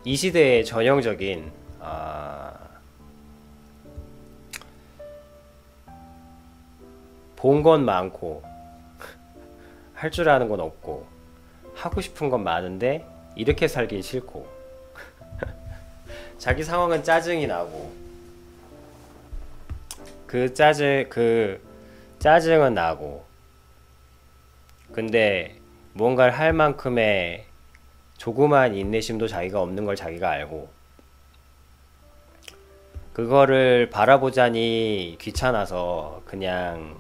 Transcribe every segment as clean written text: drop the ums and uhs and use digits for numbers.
이 시대의 전형적인 본 건 많고 할 줄 아는 건 없고 하고 싶은 건 많은데 이렇게 살긴 싫고 자기 상황은 짜증이 나고 그 짜증은 나고 근데 뭔가를 할 만큼의 조그만 인내심도 자기가 없는 걸 자기가 알고 그거를 바라보자니 귀찮아서 그냥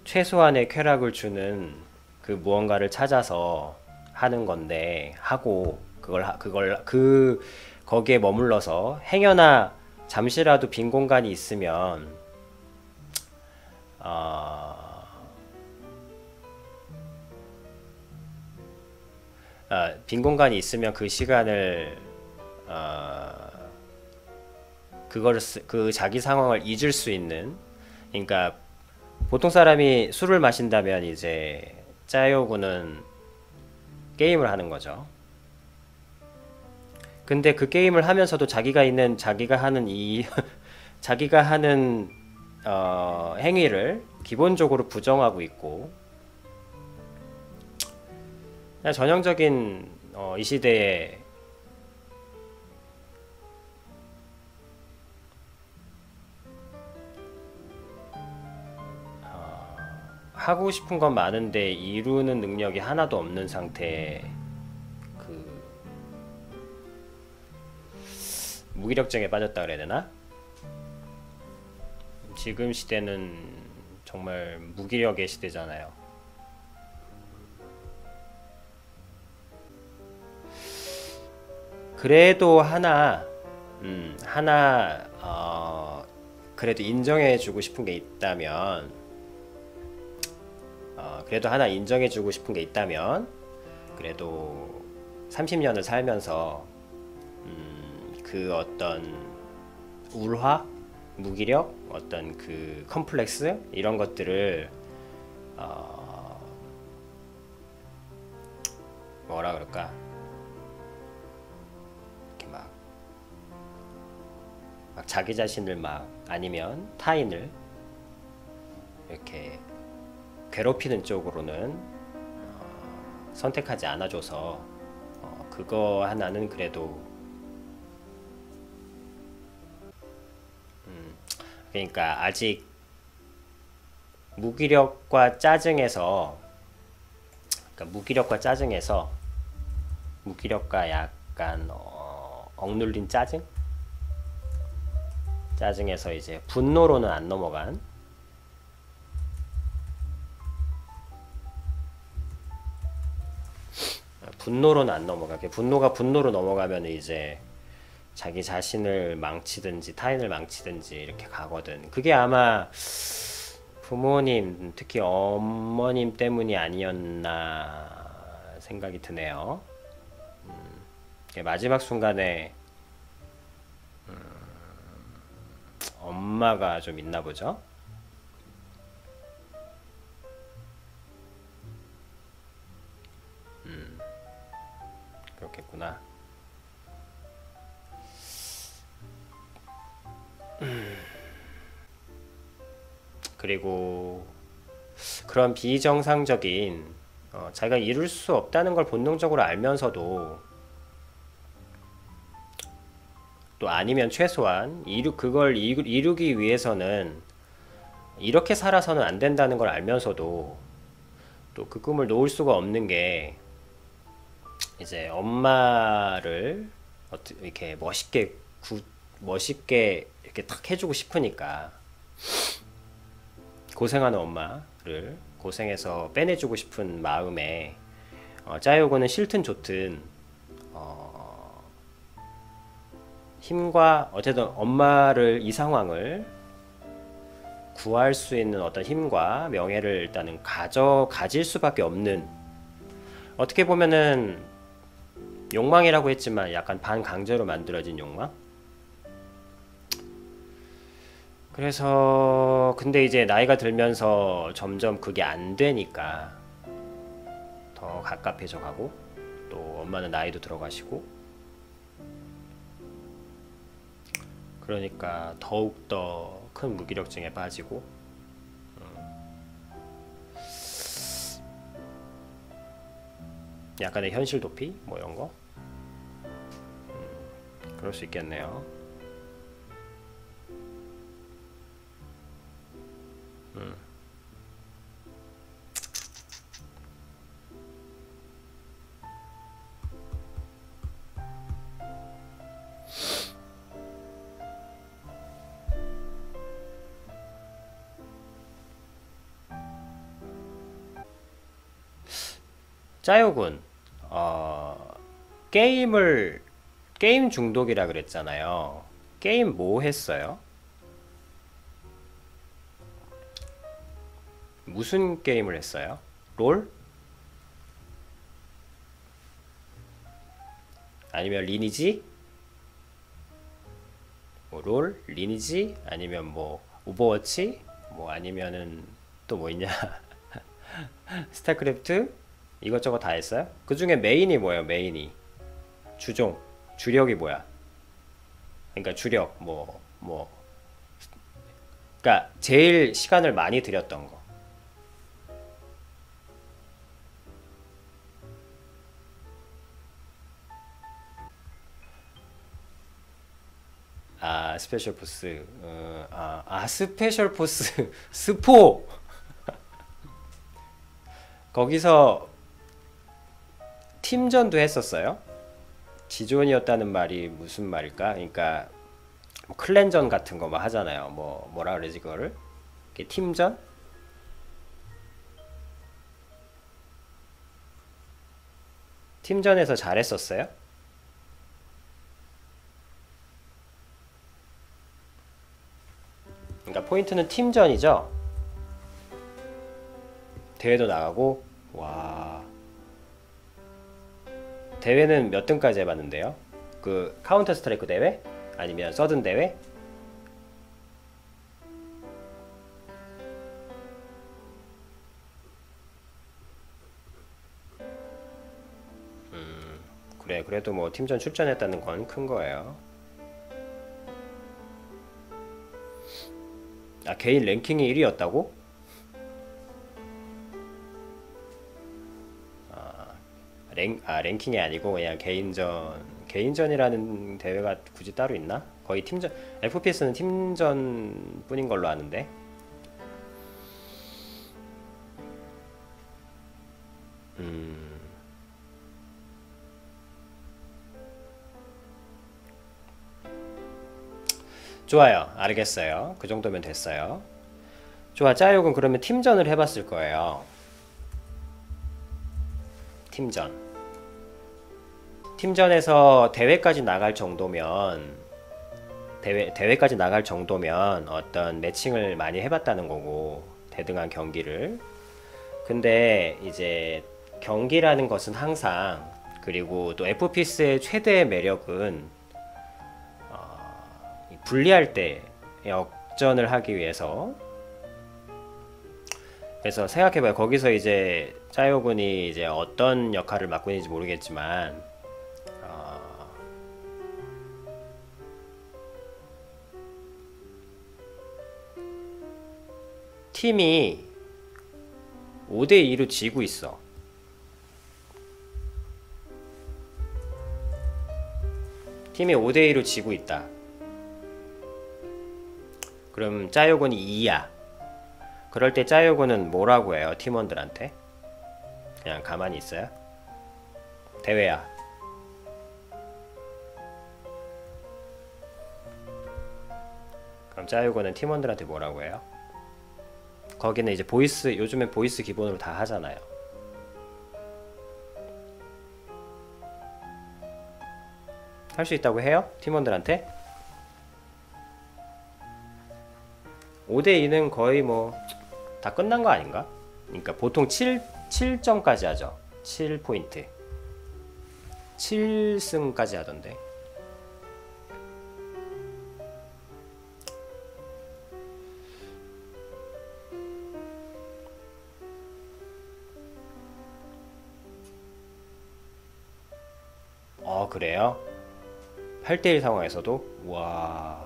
최소한의 쾌락을 주는 그 무언가를 찾아서 하는 건데 하고 거기에 머물러서 행여나 잠시라도 빈 공간이 있으면 어, 빈 공간이 있으면 그 시간을 그 자기 상황을 잊을 수 있는 그러니까 보통 사람이 술을 마신다면 이제 짜요구는 게임을 하는 거죠. 근데 그 게임을 하면서도 자기가 하는 자기가 하는 행위를 기본적으로 부정하고 있고 그냥 전형적인 이 시대에 하고 싶은 건 많은데 이루는 능력이 하나도 없는 상태의 그 무기력증에 빠졌다 그래야 되나? 지금 시대는 정말 무기력의 시대잖아요. 그래도 그래도 인정해주고 싶은 게 있다면, 그래도 30년을 살면서, 그 어떤 울화, 무기력, 어떤 그 컴플렉스 이런 것들을 뭐라 그럴까? 이렇게 막 자기 자신을 아니면 타인을 이렇게 괴롭히는 쪽으로는 선택하지 않아줘서 그거 하나는 그래도 그러니까 아직 무기력과 짜증에서 무기력과 약간 억눌린 짜증에서 이제 분노로는 안 넘어간 분노가 분노로 넘어가면 이제 자기 자신을 망치든지 타인을 망치든지 이렇게 가거든. 그게 아마 부모님, 특히 어머님 때문이 아니었나 생각이 드네요. 마지막 순간에 엄마가 좀 있나 보죠. 그렇겠구나. 그리고 그런 비정상적인 자기가 이룰 수 없다는 걸 본능적으로 알면서도 또 아니면 최소한 그걸 이루기 위해서는 이렇게 살아서는 안 된다는 걸 알면서도 또 그 꿈을 놓을 수가 없는 게 이제 엄마를 이렇게 멋있게 이렇게 탁 해주고 싶으니까 고생하는 엄마를 고생해서 빼내주고 싶은 마음에 짜요고는 싫든 좋든 힘과 어쨌든 엄마를 이 상황을 구할 수 있는 어떤 힘과 명예를 일단은 가질 수밖에 없는 어떻게 보면은 욕망이라고 했지만 약간 반강제로 만들어진 욕망? 그래서 근데 이제 나이가 들면서 점점 그게 안 되니까 더 갑갑해져 가고 또 엄마는 나이도 들어가시고 그러니까 더욱더 큰 무기력증에 빠지고 약간의 현실 도피 뭐 이런 거 그럴 수 있겠네요. 짜요군 게임을 게임 중독이라 그랬잖아요. 게임 뭐 했어요? 무슨 게임을 했어요? 롤? 아니면 리니지? 뭐 롤? 리니지? 아니면 뭐 오버워치? 뭐 아니면은 또 뭐 있냐? 스타크래프트? 이것저것 다 했어요? 그 중에 메인이 뭐예요? 메인이 주종 주력이 뭐야? 그러니까 주력 뭐 그러니까 제일 시간을 많이 들였던 거. 아 스페셜 포스 스페셜 포스 스포 거기서 팀전도 했었어요? 지존이었다는 말이 무슨 말일까? 그러니까 뭐 클랜전 같은 거 막 하잖아요. 뭐라 그러지 그거를? 이게 팀전? 팀전에서 잘했었어요? 그러니까 포인트는 팀전이죠. 대회도 나가고 와 대회는 몇 등까지 해봤는데요? 그 카운터 스트라이크 대회? 아니면 서든 대회? 그래 그래도 뭐 팀전 출전했다는 건 큰 거예요. 아 개인 랭킹이 1위였다고? 랭킹이 아니고 그냥 개인전이라는 대회가 굳이 따로 있나? 거의 팀전 FPS는 팀전 뿐인 걸로 아는데. 좋아요. 알겠어요. 그 정도면 됐어요. 좋아. 짜욕은 그러면 팀전을 해봤을 거예요. 팀전. 팀전에서 대회까지 나갈 정도면 대회까지 나갈 정도면 어떤 매칭을 많이 해봤다는 거고 대등한 경기를. 근데 이제 경기라는 것은 항상 그리고 또 FPS의 최대의 매력은 불리할 때 역전을 하기 위해서 그래서 생각해봐요. 거기서 이제 짜요군이 이제 어떤 역할을 맡고 있는지 모르겠지만 팀이 5대2로 지고 있어. 팀이 5대2로 지고 있다. 그럼 짜요군이 2야. 그럴 때 짜요군은 뭐라고 해요? 팀원들한테? 그냥 가만히 있어요? 대회야. 그럼 짜요군은 팀원들한테 뭐라고 해요? 거기는 이제 보이스, 요즘엔 보이스 기본으로 다 하잖아요. 할 수 있다고 해요? 팀원들한테? 5대2는 거의 뭐 다 끝난 거 아닌가? 그러니까 보통 7점까지 하죠. 7포인트 7승까지 하던데. 그래요? 8대1 상황에서도? 와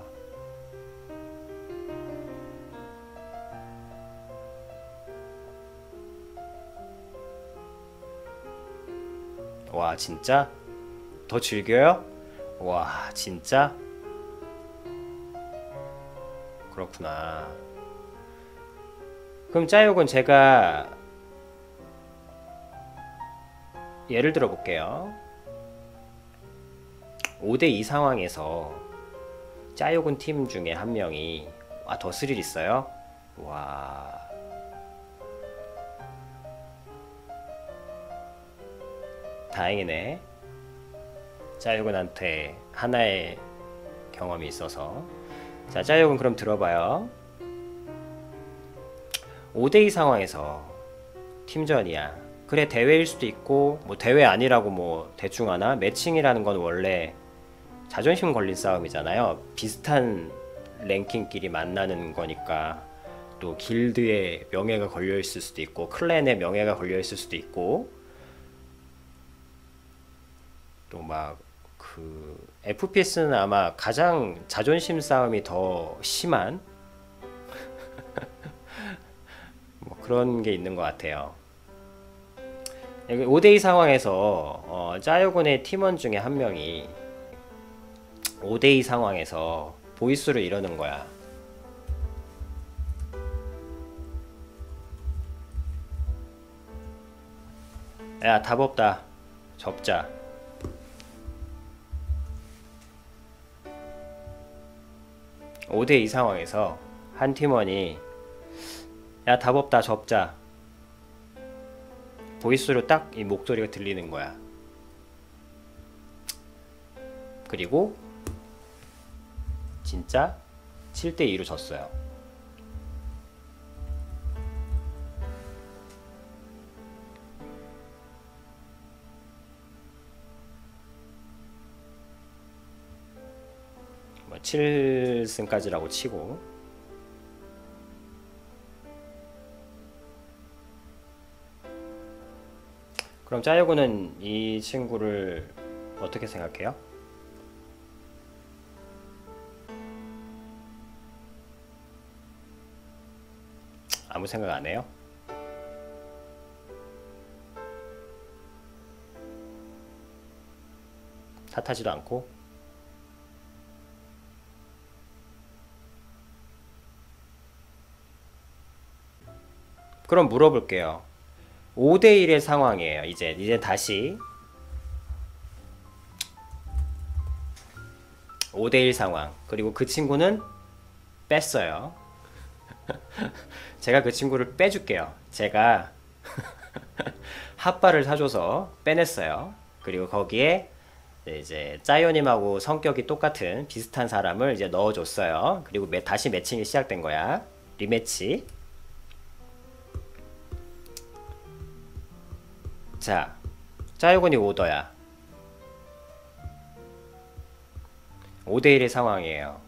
와, 진짜? 더 즐겨요? 와, 진짜? 그렇구나. 그럼 짜욕은 제가 예를 들어 볼게요. 5대2 상황에서 짜욕은 팀 중에 한 명이 더 스릴 있어요? 와, 다행이네. 짜욕은한테 하나의 경험이 있어서. 자, 짜욕은 그럼 들어봐요. 5대2 상황에서 팀전이야. 그래, 대회일 수도 있고 뭐 대회 아니라고 뭐 대충 하나? 매칭이라는 건 원래 자존심 걸린 싸움이잖아요. 비슷한 랭킹끼리 만나는 거니까. 또 길드의 명예가 걸려 있을 수도 있고 클랜의 명예가 걸려 있을 수도 있고, 또 막 그 FPS는 아마 가장 자존심 싸움이 더 심한 뭐 그런 게 있는 것 같아요. 5대2 상황에서 짜요군의 팀원 중에 한 명이 5대2 상황에서 보이스로 이러는 거야. 야, 답 없다. 접자. 5대2 상황에서 한 팀원이 야, 답 없다. 접자. 보이스로 딱 이 목소리가 들리는 거야. 그리고 진짜 7대2로 졌어요. 뭐 7승까지라고 치고. 그럼 짜요구는 이 친구를 어떻게 생각해요? 아무 생각 안 해요? 탓하지도 않고? 그럼 물어볼게요. 5대1의 상황이에요. 이제 다시 5대1 상황. 그리고 그 친구는 뺐어요. 제가 그 친구를 빼줄게요. 제가 핫바를 사줘서 빼냈어요. 그리고 거기에 이제 짜요님하고 성격이 똑같은 비슷한 사람을 이제 넣어줬어요. 그리고 다시 매칭이 시작된 거야. 리매치. 자, 짜요군이 오더야. 5대1의 상황이에요.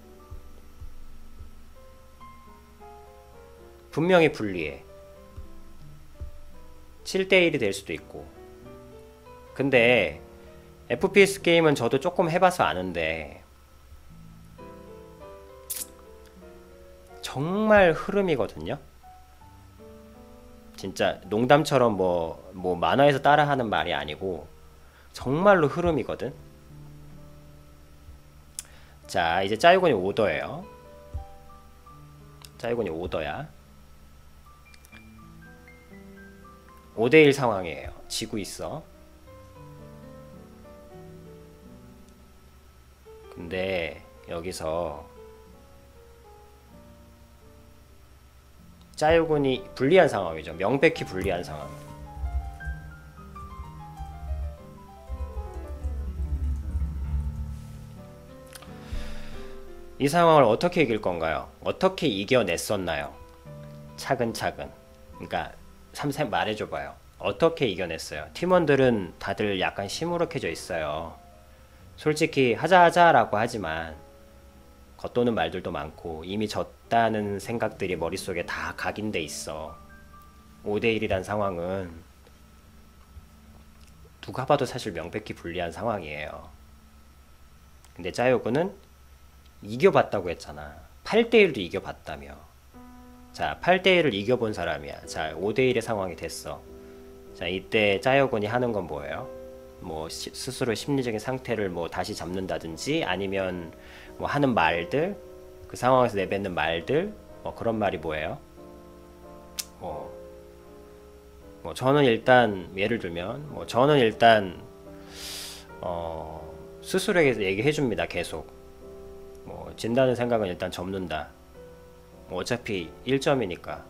분명히 불리해. 7대1이 될 수도 있고. 근데 FPS 게임은 저도 조금 해봐서 아는데 정말 흐름이거든요. 진짜 농담처럼 뭐 만화에서 따라하는 말이 아니고 정말로 흐름이거든. 자, 이제 짜요군이 오더예요. 짜요군이 오더야. 5대1 상황이에요. 지고 있어. 근데 여기서 짜요군이 불리한 상황이죠. 명백히 불리한 상황. 이 상황을 어떻게 이길 건가요? 어떻게 이겨냈었나요? 차근차근. 그러니까 삼삼 말해줘봐요. 어떻게 이겨냈어요? 팀원들은 다들 약간 시무룩해져 있어요. 솔직히 하자 라고 하지만 겉도는 말들도 많고 이미 졌다는 생각들이 머릿속에 다 각인돼 있어. 5대1이란 상황은 누가 봐도 사실 명백히 불리한 상황이에요. 근데 짜요구는 이겨봤다고 했잖아. 8대1도 이겨봤다며. 자, 8대1을 이겨본 사람이야. 자, 5대1의 상황이 됐어. 자, 이때 짜요군이 하는 건 뭐예요? 뭐 스스로 심리적인 상태를 뭐 다시 잡는다든지 아니면 뭐 하는 말들, 그 상황에서 내뱉는 말들, 뭐 그런 말이 뭐예요? 뭐, 뭐 저는 일단 예를 들면 뭐 저는 일단 스스로에게 얘기해 줍니다. 계속 뭐 진다는 생각은 일단 접는다. 뭐 어차피 1점이니까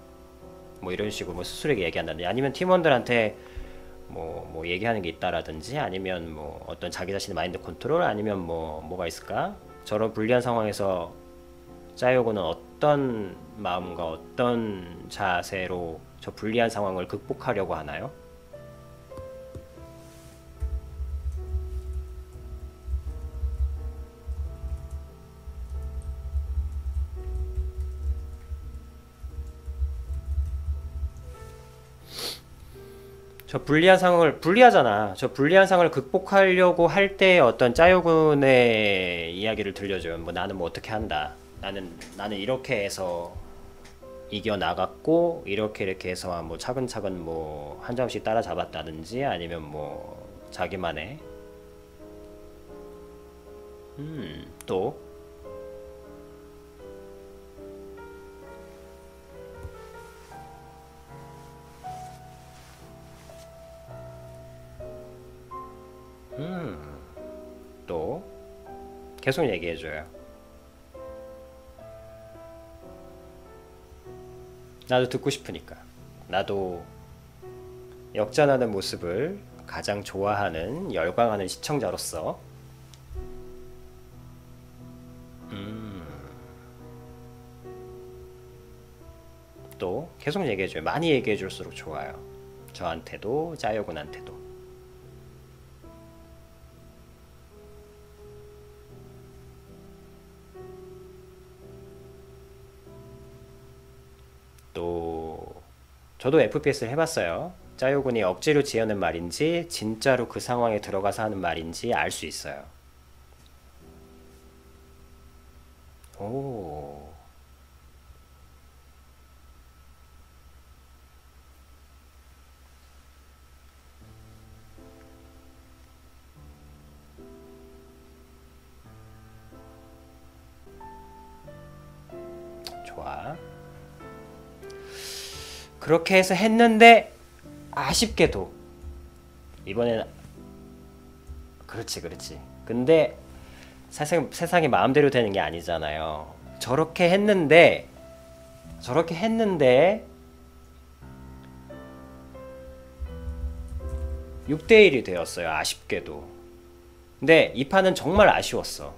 뭐 이런 식으로 뭐 스스로에게 얘기한다든지 아니면 팀원들한테 뭐 얘기하는 게 있다라든지 아니면 뭐 어떤 자기 자신의 마인드 컨트롤 아니면 뭐가 있을까? 저런 불리한 상황에서 짜요고는 어떤 마음과 어떤 자세로 저 불리한 상황을 극복하려고 하나요? 저 불리한 상황을 불리하잖아. 저 불리한 상황을 극복하려고 할 때 어떤 짜요군의 이야기를 들려줘요. 뭐 나는 뭐 어떻게 한다. 나는 이렇게 해서 이겨 나갔고 이렇게 해서 뭐 차근차근 뭐 한 점씩 따라잡았다든지 아니면 뭐 자기만의 또 또 계속 얘기해줘요. 나도 듣고 싶으니까. 나도 역전하는 모습을 가장 좋아하는 열광하는 시청자로서 또 계속 얘기해줘요. 많이 얘기해줄수록 좋아요. 저한테도 짜요군한테도. 또 저도 FPS를 해봤어요. 짜요군이 억지로 지어낸 말인지 진짜로 그 상황에 들어가서 하는 말인지 알 수 있어요. 오, 좋아. 그렇게 해서 했는데 아쉽게도 이번에는 그렇지. 근데 세상이 마음대로 되는 게 아니잖아요. 저렇게 했는데 6대1이 되었어요. 아쉽게도. 근데 이 판은 정말 아쉬웠어.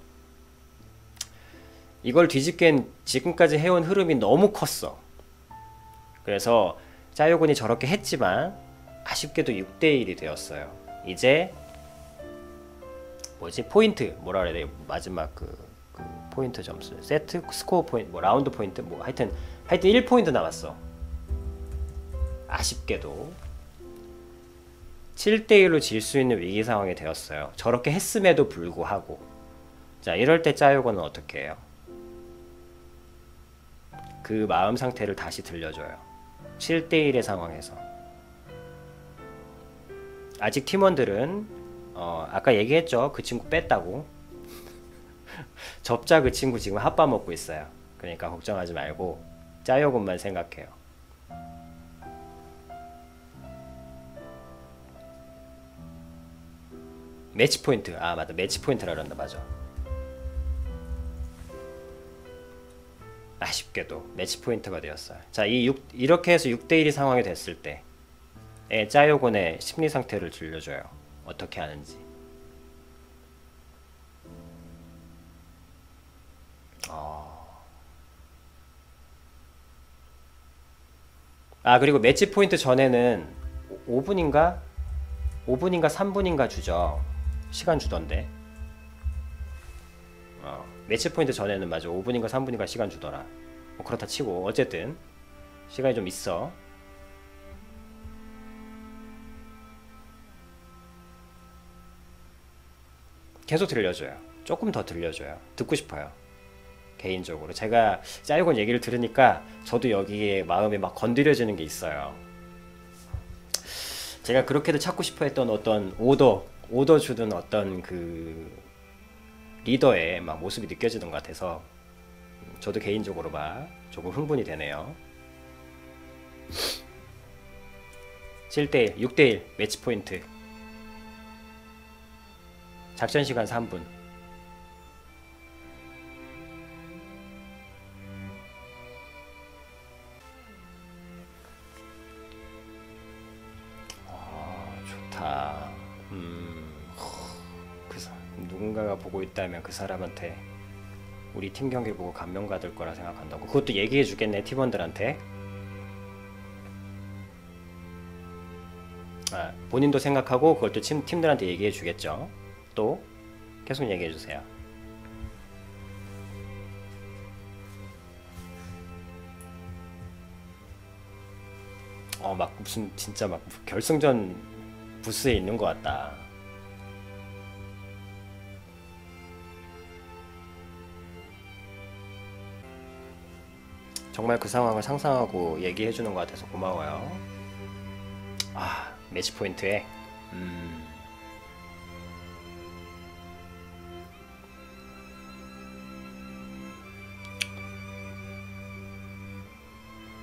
이걸 뒤집기엔 지금까지 해온 흐름이 너무 컸어. 그래서 짜요군이 저렇게 했지만 아쉽게도 6대1이 되었어요. 이제 뭐지? 포인트 뭐라 그래야 돼? 마지막 그 포인트 점수 세트 스코어 포인트 뭐 라운드 포인트 뭐 하여튼 1포인트 남았어. 아쉽게도 7대1로 질 수 있는 위기 상황이 되었어요. 저렇게 했음에도 불구하고. 자, 이럴 때 짜요고는 어떻게 해요? 그 마음 상태를 다시 들려줘요. 7대1의 상황에서 아직 팀원들은 아까 얘기했죠. 그 친구 뺐다고. 접자 그 친구 지금 핫바 먹고 있어요. 그러니까 걱정하지 말고 짜요군만 생각해요. 매치 포인트. 아 맞다. 매치 포인트라 그랬나. 맞아. 아쉽게도 매치 포인트가 되었어요. 자, 이렇게 해서 6대1이 상황이 됐을 때 짜요곤의 심리 상태를 들려줘요. 어떻게 하는지. 그리고 매치 포인트 전에는 5분인가 3분인가 주죠. 시간 주던데. 매치 포인트 전에는 맞아 5분인가 3분인가 시간 주더라. 뭐 그렇다 치고 어쨌든 시간이 좀 있어. 계속 들려줘요. 조금 더 들려줘요. 듣고 싶어요. 개인적으로 제가 짜요곤 얘기를 들으니까 저도 여기에 마음이 막 건드려지는 게 있어요. 제가 그렇게도 찾고 싶어 했던 어떤 오더 주는 어떤 그 리더의 막 모습이 느껴지는 것 같아서 저도 개인적으로 막 조금 흥분이 되네요. 7대1, 6대1 매치 포인트. 작전 시간 3분. 좋다. 누군가가 보고 있다면 그 사람한테 우리 팀 경기 보고 감명 받을 거라 생각한다고. 그것도 얘기해 주겠네, 팀원들한테. 본인도 생각하고 그걸 또 팀들한테 얘기해 주겠죠. 또 계속 얘기해 주세요. 막 무슨 진짜 막 결승전 부스에 있는 것 같다. 정말 그 상황을 상상하고 얘기해 주는 것 같아서 고마워요. 매치 포인트에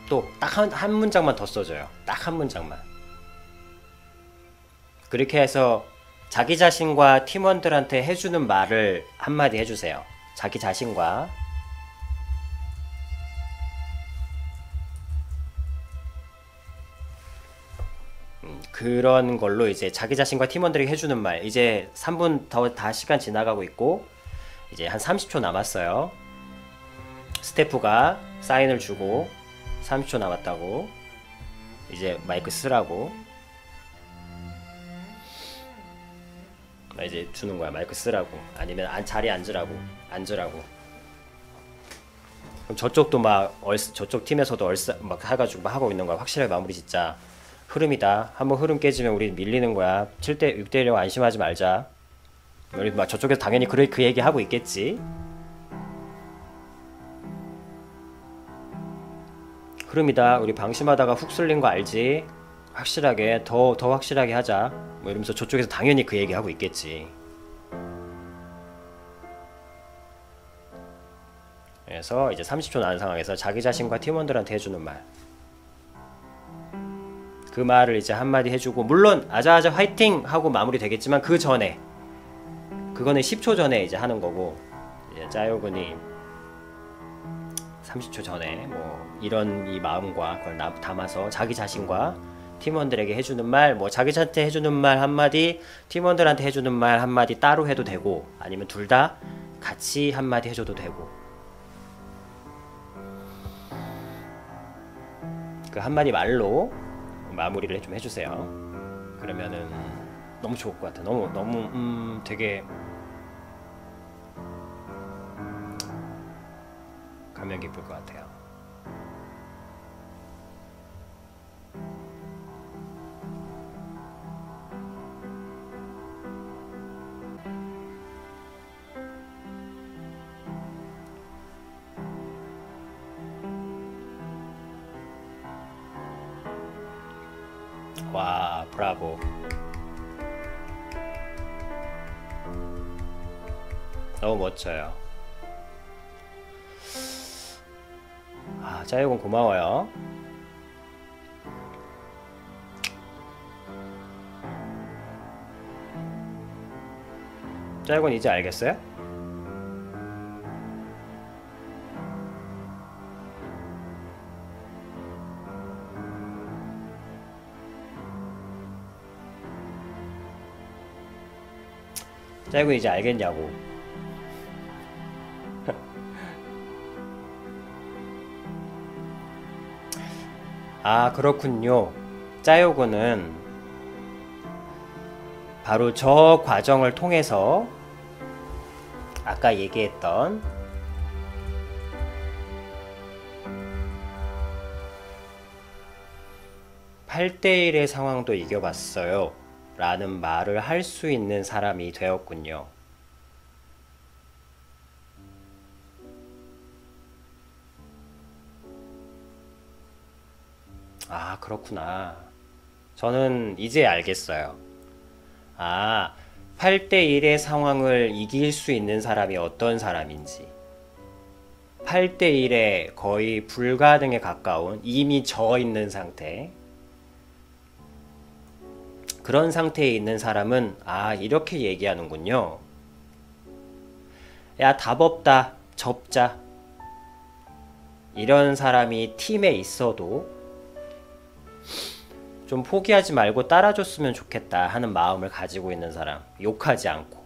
또 딱 한 문장만 더 써줘요. 딱 한 문장만. 그렇게 해서 자기 자신과 팀원들한테 해주는 말을 한마디 해주세요. 자기 자신과 그런 걸로 이제 자기 자신과 팀원들에게 해주는 말. 이제 3분 다 시간 지나가고 있고 이제 한 30초 남았어요. 스태프가 사인을 주고 30초 남았다고 이제 마이크 쓰라고 이제 주는 거야. 마이크 쓰라고 아니면 자리에 앉으라고. 그럼 저쪽도 막 저쪽 팀에서도 막 해가지고 막 하고 있는 거야. 확실하게 마무리 짓자. 흐름이다. 한번 흐름 깨지면 우리 밀리는 거야. 7대 6대1로 안심하지 말자. 우리 막 저쪽에서 당연히 그 얘기 하고 있겠지. 흐름이다. 우리 방심하다가 훅 쓸린 거 알지? 확실하게 더 확실하게 하자. 뭐 이러면서 저쪽에서 당연히 그 얘기 하고 있겠지. 그래서 이제 30초 남은 상황에서 자기 자신과 팀원들한테 해주는 말. 그 말을 이제 한마디 해주고, 물론 아자아자 화이팅 하고 마무리 되겠지만 그 전에, 그거는 10초 전에 이제 하는 거고, 이제 짜요군이 30초 전에 뭐 이런 이 마음과 그걸 담아서 자기 자신과 팀원들에게 해주는 말, 뭐 자기 자신한테 해주는 말 한마디, 팀원들한테 해주는 말 한마디 따로 해도 되고, 아니면 둘 다 같이 한마디 해줘도 되고, 그 한마디 말로 마무리를 좀 해주세요. 그러면은 너무 좋을 것 같아. 너무 되게 감명 깊을 것 같아요. 와, 브라보. 너무 멋져요. 짜요군 고마워요. 짜요군 이제 알겠어요? 짜요군 이제 알겠냐고. 그렇군요. 짜요군은 바로 저 과정을 통해서 아까 얘기했던 (8대1의) 상황도 이겨봤어요 라는 말을 할 수 있는 사람이 되었군요. 그렇구나. 저는 이제 알겠어요. 8대1의 상황을 이길 수 있는 사람이 어떤 사람인지, 8대1에 거의 불가능에 가까운 이미 져 있는 상태, 그런 상태에 있는 사람은 이렇게 얘기하는군요. 야, 답 없다, 접자. 이런 사람이 팀에 있어도 좀 포기하지 말고 따라줬으면 좋겠다 하는 마음을 가지고 있는 사람, 욕하지 않고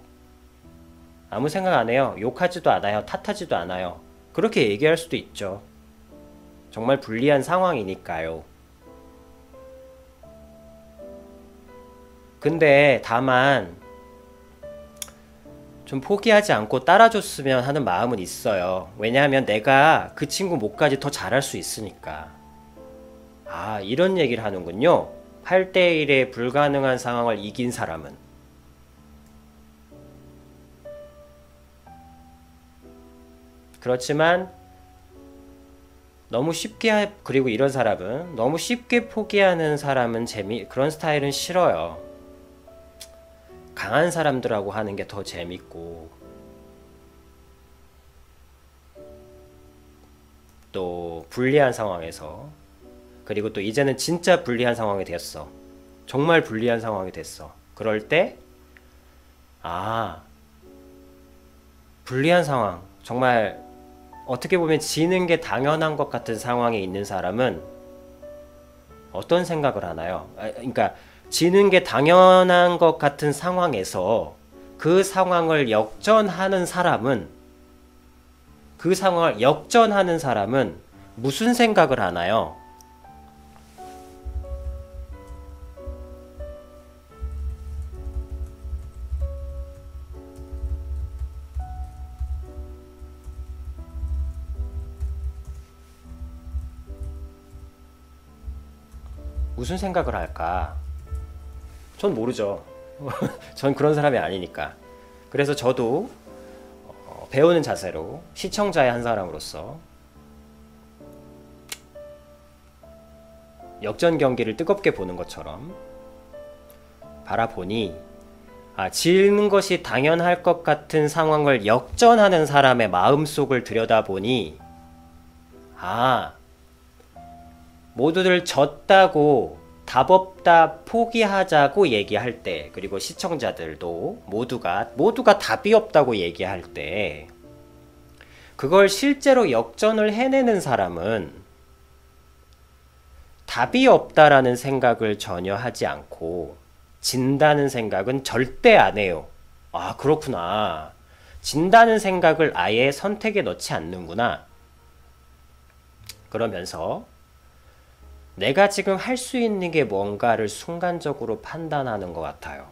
아무 생각 안 해요. 욕하지도 않아요. 탓하지도 않아요. 그렇게 얘기할 수도 있죠. 정말 불리한 상황이니까요. 근데 다만 좀 포기하지 않고 따라줬으면 하는 마음은 있어요. 왜냐하면 내가 그 친구 목까지 더 잘할 수 있으니까. 이런 얘기를 하는군요. 8대1의 불가능한 상황을 이긴 사람은. 그렇지만 너무 쉽게 그리고 이런 사람은 너무 쉽게 포기하는 사람은 그런 스타일은 싫어요. 강한 사람들하고 하는 게 더 재밌고, 또 불리한 상황에서, 그리고 또 이제는 진짜 불리한 상황이 됐어. 정말 불리한 상황이 됐어. 그럴 때 불리한 상황, 정말 어떻게 보면 지는 게 당연한 것 같은 상황에 있는 사람은 어떤 생각을 하나요? 그러니까 지는 게 당연한 것 같은 상황에서 그 상황을 역전하는 사람은 무슨 생각을 하나요? 무슨 생각을 할까? 전 모르죠. 전 그런 사람이 아니니까. 그래서 저도 배우는 자세로 시청자의 한 사람으로서 역전 경기를 뜨겁게 보는 것처럼 바라보니 지는 것이 당연할 것 같은 상황을 역전하는 사람의 마음속을 들여다보니 모두들 졌다고 답 없다 포기하자고 얘기할 때, 그리고 시청자들도 모두가 답이 없다고 얘기할 때, 그걸 실제로 역전을 해내는 사람은 답이 없다라는 생각을 전혀 하지 않고 진다는 생각은 절대 안 해요. 그렇구나. 진다는 생각을 아예 선택에 넣지 않는구나. 그러면서 내가 지금 할 수 있는 게 뭔가를 순간적으로 판단하는 것 같아요.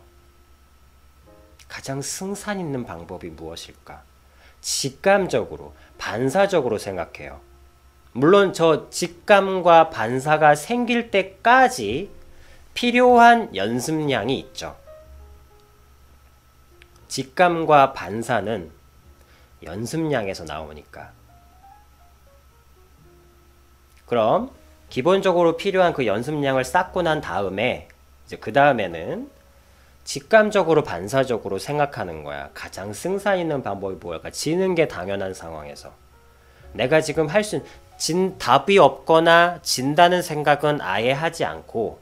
가장 승산 있는 방법이 무엇일까? 직감적으로, 반사적으로 생각해요. 물론 저 직감과 반사가 생길 때까지 필요한 연습량이 있죠. 직감과 반사는 연습량에서 나오니까. 그럼 기본적으로 필요한 그 연습량을 쌓고 난 다음에 이제 그 다음에는 직감적으로 반사적으로 생각하는 거야. 가장 승산 있는 방법이 뭘까? 지는 게 당연한 상황에서 내가 지금 답이 없거나 진다는 생각은 아예 하지 않고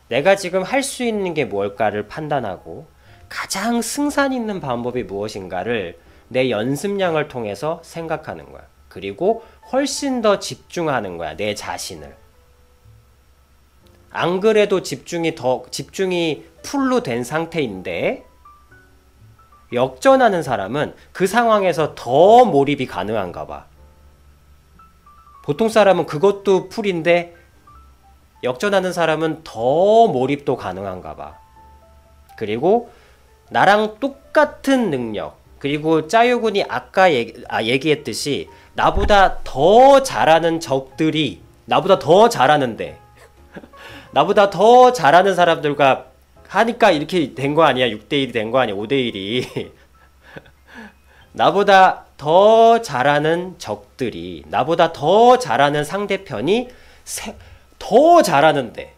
내가 지금 할 수 있는 게 뭘까를 판단하고 가장 승산 있는 방법이 무엇인가를 내 연습량을 통해서 생각하는 거야. 그리고 훨씬 더 집중하는 거야. 내 자신을. 안 그래도 집중이 풀로 된 상태인데 역전하는 사람은 그 상황에서 더 몰입이 가능한가 봐. 보통 사람은 그것도 풀인데 역전하는 사람은 더 몰입도 가능한가 봐. 그리고 나랑 똑같은 능력, 그리고 짜요군이 아까 얘기했듯이 나보다 더 잘하는 적들이 나보다 더 잘하는데 나보다 더 잘하는 사람들과 하니까 이렇게 된 거 아니야? 6대1이 된 거 아니야? 5대1이. 나보다 더 잘하는 적들이, 나보다 더 잘하는 상대편이 더 잘하는데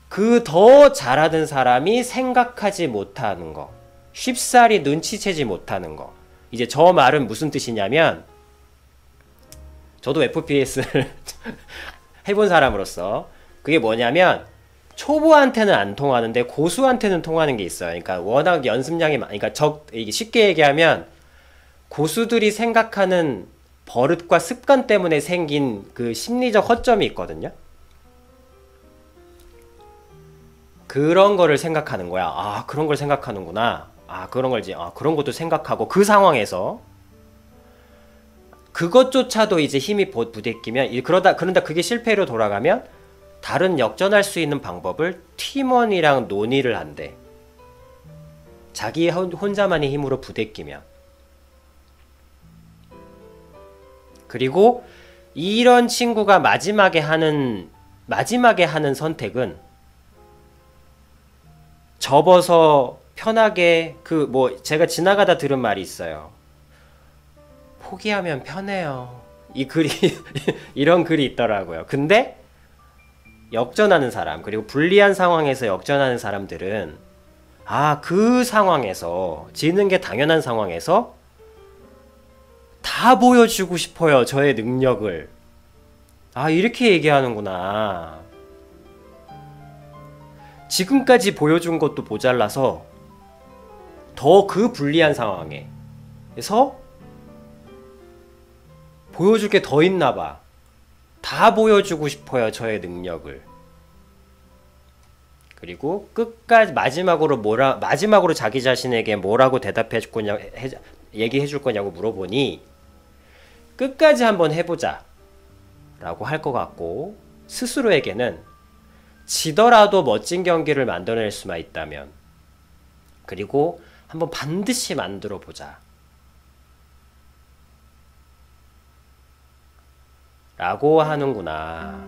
그 더 잘하는 사람이 생각하지 못하는 거. 쉽사리 눈치채지 못하는 거. 이제 저 말은 무슨 뜻이냐면, 저도 FPS를 해본 사람으로서 그게 뭐냐면, 초보한테는 안 통하는데 고수한테는 통하는 게 있어요. 그러니까 워낙 연습량이 그러니까 이게 쉽게 얘기하면 고수들이 생각하는 버릇과 습관 때문에 생긴 그 심리적 허점이 있거든요. 그런 거를 생각하는 거야. 아, 그런 걸 생각하는구나. 아, 그런 걸지. 아, 그런 것도 생각하고 그 상황에서 그것조차도 이제 힘이 부대끼면 그런다 그게 실패로 돌아가면 다른 역전할 수 있는 방법을 팀원이랑 논의를 한대. 자기 혼자만의 힘으로 부대끼면. 그리고 이런 친구가 마지막에 하는 선택은 접어서 편하게 제가 지나가다 들은 말이 있어요. 포기하면 편해요. 이 글이 이런 글이 있더라고요. 근데 역전하는 사람, 그리고 불리한 상황에서 역전하는 사람들은 그 상황에서 지는 게 당연한 상황에서 다 보여주고 싶어요. 저의 능력을. 이렇게 얘기하는구나. 지금까지 보여준 것도 모자라서 더 그 불리한 상황에서 보여줄 게 더 있나 봐. 다 보여주고 싶어요. 저의 능력을. 그리고 끝까지 마지막으로 자기 자신에게 뭐라고 얘기해 줄 거냐고 물어보니 끝까지 한번 해보자 라고 할 것 같고, 스스로에게는 지더라도 멋진 경기를 만들어낼 수만 있다면, 그리고 한번 반드시 만들어 보자 라고 하는구나.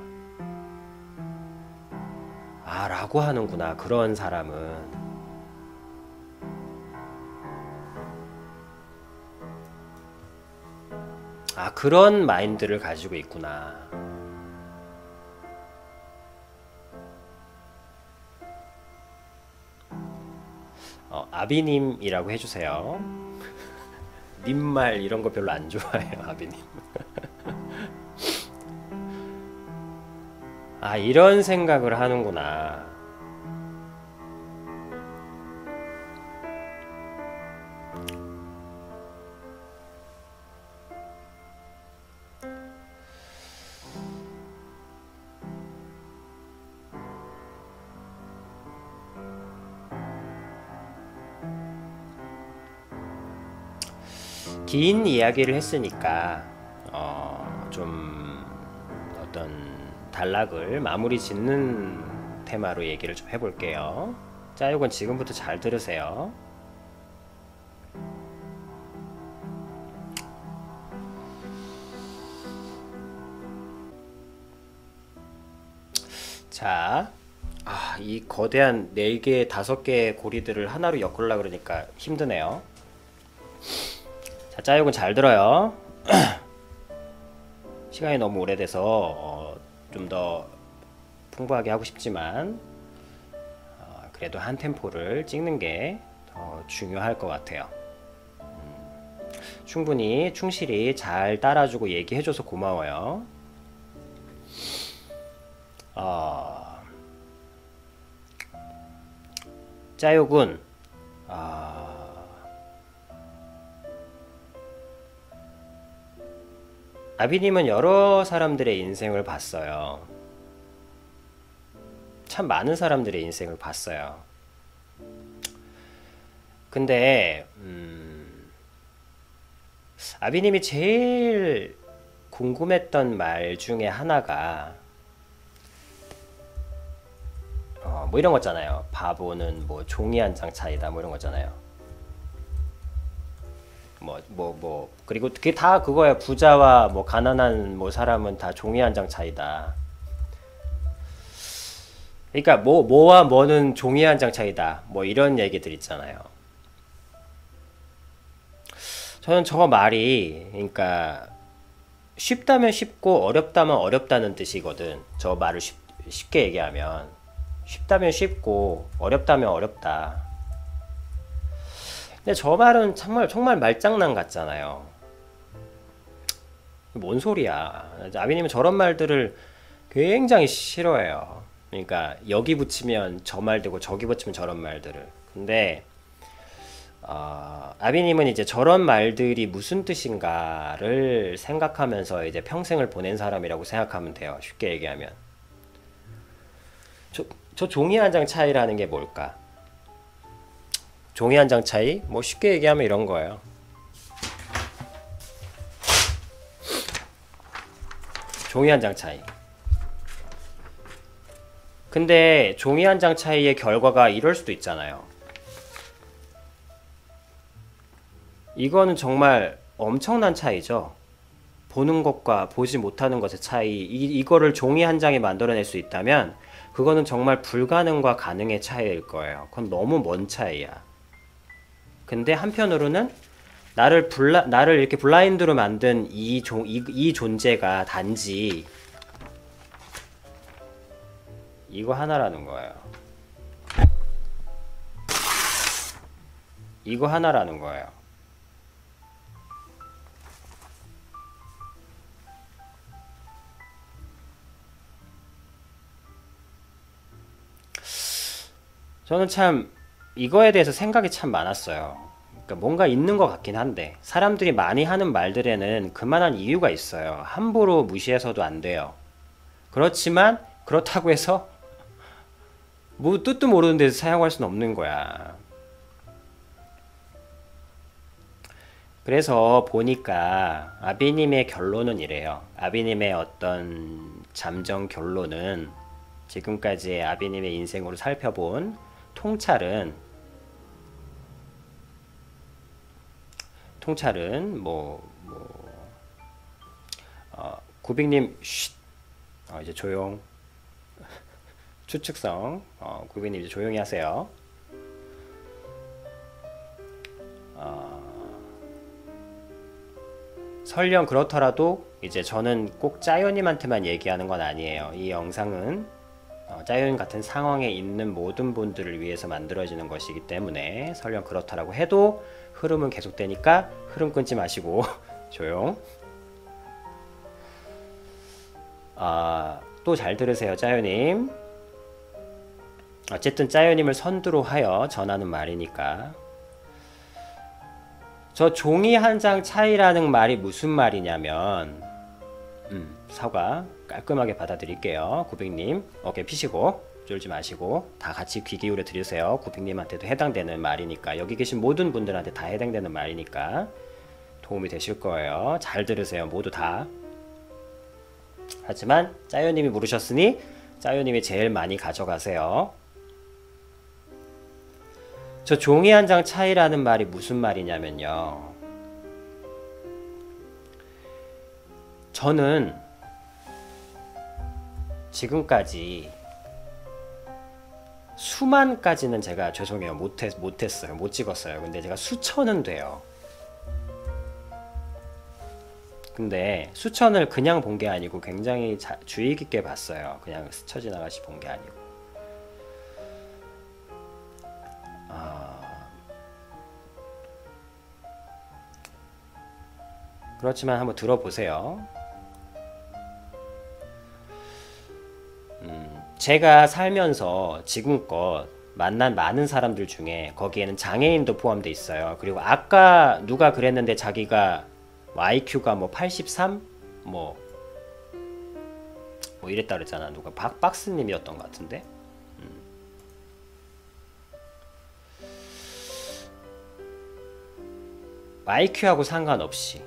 라고 하는구나. 그런 사람은. 그런 마인드를 가지고 있구나. 아비님이라고 해주세요. 님말 이런 거 별로 안 좋아해요, 아비님. 이런 생각을 하는구나. 긴 이야기를 했으니까 좀 어떤 단락을 마무리 짓는 테마로 얘기를 좀 해볼게요. 자, 이건 지금부터 잘 들으세요. 자, 이 거대한 4개, 5개의 고리들을 하나로 엮으려고 그러니까 힘드네요. 자, 짜육은 잘 들어요. 시간이 너무 오래돼서 좀 더 풍부하게 하고 싶지만 그래도 한 템포를 찍는 게 더 중요할 것 같아요. 충분히 충실히 잘 따라주고 얘기해줘서 고마워요. 짜육은 아비님은 여러 사람들의 인생을 봤어요. 참 많은 사람들의 인생을 봤어요. 근데 아비님이 제일 궁금했던 말 중에 하나가 뭐 이런 거잖아요. 바보는 뭐 종이 한 장 차이다, 뭐 이런 거잖아요. 그리고 그게 다 그거야. 부자와 뭐 가난한 뭐 사람은 다 종이 한 장 차이다. 그러니까 뭐와 뭐는 종이 한 장 차이다, 뭐 이런 얘기들 있잖아요. 저는 저 말이, 그러니까 쉽다면 쉽고 어렵다면 어렵다는 뜻이거든. 저 말을 쉽게 얘기하면 쉽다면 쉽고 어렵다면 어렵다. 근데 저 말은 정말 정말 말장난 같잖아요. 뭔 소리야. 아비님은 저런 말들을 굉장히 싫어해요. 그러니까 여기 붙이면 저 말 되고 저기 붙이면 저런 말들을. 근데 아비님은 이제 저런 말들이 무슨 뜻인가를 생각하면서 이제 평생을 보낸 사람이라고 생각하면 돼요. 쉽게 얘기하면. 저 종이 한 장 차이라는 게 뭘까? 종이 한 장 차이? 뭐 쉽게 얘기하면 이런 거예요. 종이 한 장 차이. 근데 종이 한 장 차이의 결과가 이럴 수도 있잖아요. 이거는 정말 엄청난 차이죠. 보는 것과 보지 못하는 것의 차이. 이거를 종이 한 장에 만들어낼 수 있다면 그거는 정말 불가능과 가능의 차이일 거예요. 그건 너무 먼 차이야. 근데 한편으로는 나를 이렇게 블라인드로 만든 이 존재가 단지 이거 하나라는 거예요. 이거 하나라는 거예요. 저는 참 이거에 대해서 생각이 참 많았어요. 그러니까 뭔가 있는 것 같긴 한데 사람들이 많이 하는 말들에는 그만한 이유가 있어요. 함부로 무시해서도 안 돼요. 그렇지만 그렇다고 해서 뭐 뜻도 모르는 데서 사용할 수는 없는 거야. 그래서 보니까 아비님의 결론은 이래요. 아비님의 어떤 잠정 결론은 지금까지의 아비님의 인생으로 살펴본 통찰은 구빅님 쉿. 이제 조용. 추측성. 구빅님 이제 조용히 하세요. 설령 그렇더라도 이제 저는 꼭 짜요님한테만 얘기하는 건 아니에요. 이 영상은 짜요님 같은 상황에 있는 모든 분들을 위해서 만들어지는 것이기 때문에 설령 그렇다라고 해도 흐름은 계속되니까 흐름 끊지 마시고 조용. 또 잘 들으세요, 짜요님. 어쨌든 짜요님을 선두로 하여 전하는 말이니까. 저 종이 한 장 차이라는 말이 무슨 말이냐면 사과 깔끔하게 받아드릴게요. 구빅님 어깨 피시고 쫄지 마시고 다 같이 귀 기울여 들으세요. 구빅님한테도 해당되는 말이니까, 여기 계신 모든 분들한테 다 해당되는 말이니까 도움이 되실 거예요. 잘 들으세요, 모두 다. 하지만 짜요님이 물으셨으니 짜요님이 제일 많이 가져가세요. 저 종이 한 장 차이라는 말이 무슨 말이냐면요, 저는 지금까지 수만까지는 제가 죄송해요 못했어요, 못 찍었어요. 근데 제가 수천은 돼요. 근데 수천을 그냥 본 게 아니고 굉장히 주의 깊게 봤어요. 그냥 스쳐 지나가시 본 게 아니고. 그렇지만 한번 들어보세요. 제가 살면서 지금껏 만난 많은 사람들 중에 거기에는 장애인도 포함되어 있어요. 그리고 아까 누가 그랬는데 자기가 IQ가 뭐 83? 뭐 이랬다 그랬잖아. 누가 박스님이었던 것 같은데. IQ하고 상관없이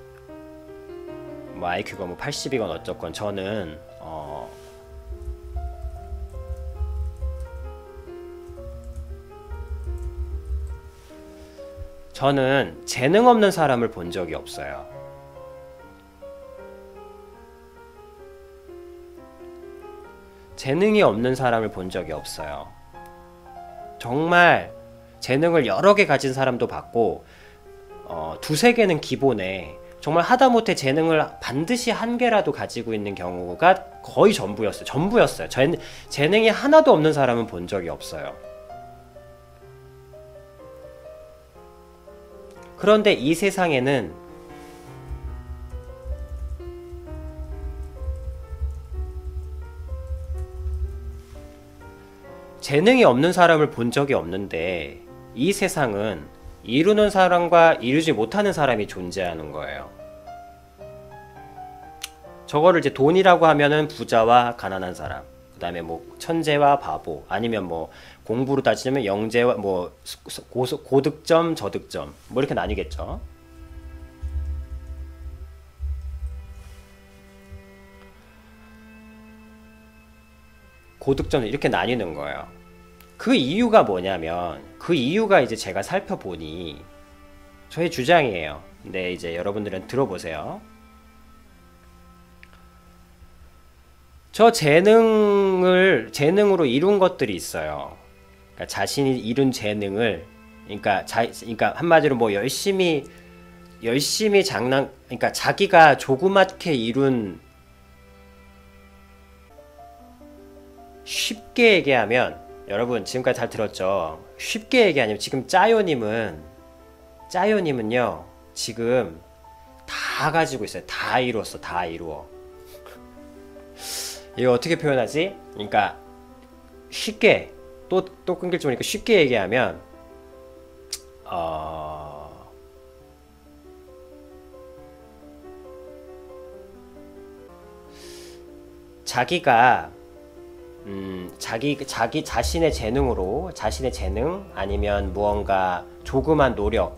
뭐 IQ가 뭐 80이건 어쩌건 저는 재능 없는 사람을 본 적이 없어요. 재능이 없는 사람을 본 적이 없어요. 정말 재능을 여러 개 가진 사람도 봤고, 두세 개는 기본에 정말 하다못해 재능을 반드시 한 개라도 가지고 있는 경우가 거의 전부였어요. 재능이 하나도 없는 사람은 본 적이 없어요. 그런데 이 세상에는 재능이 없는 사람을 본 적이 없는데 이 세상은 이루는 사람과 이루지 못하는 사람이 존재하는 거예요. 저거를 이제 돈이라고 하면은 부자와 가난한 사람, 그 다음에 뭐 천재와 바보, 아니면 뭐 공부로 따지면 영재와 뭐 고득점, 저득점, 뭐 이렇게 나뉘겠죠. 고득점 이렇게 나뉘는 거예요. 그 이유가 뭐냐면, 그 이유가 이제 제가 살펴보니 저의 주장이에요. 근데 이제 여러분들은 들어보세요. 저 재능으로 이룬 것들이 있어요. 그러니까 자신이 이룬 재능을, 그러니까 한마디로 뭐 열심히 그러니까 자기가 조그맣게 이룬, 쉽게 얘기하면, 여러분 지금까지 잘 들었죠? 쉽게 얘기하면 지금 짜요님은요 지금 다 가지고 있어요. 다 이루었어. 다 이루어. 이거 어떻게 표현하지? 그러니까 쉽게 또 끊길 줄 모르니까 쉽게 얘기하면 자기가 자기 자신의 재능으로, 자신의 재능 아니면 무언가 조그만 노력,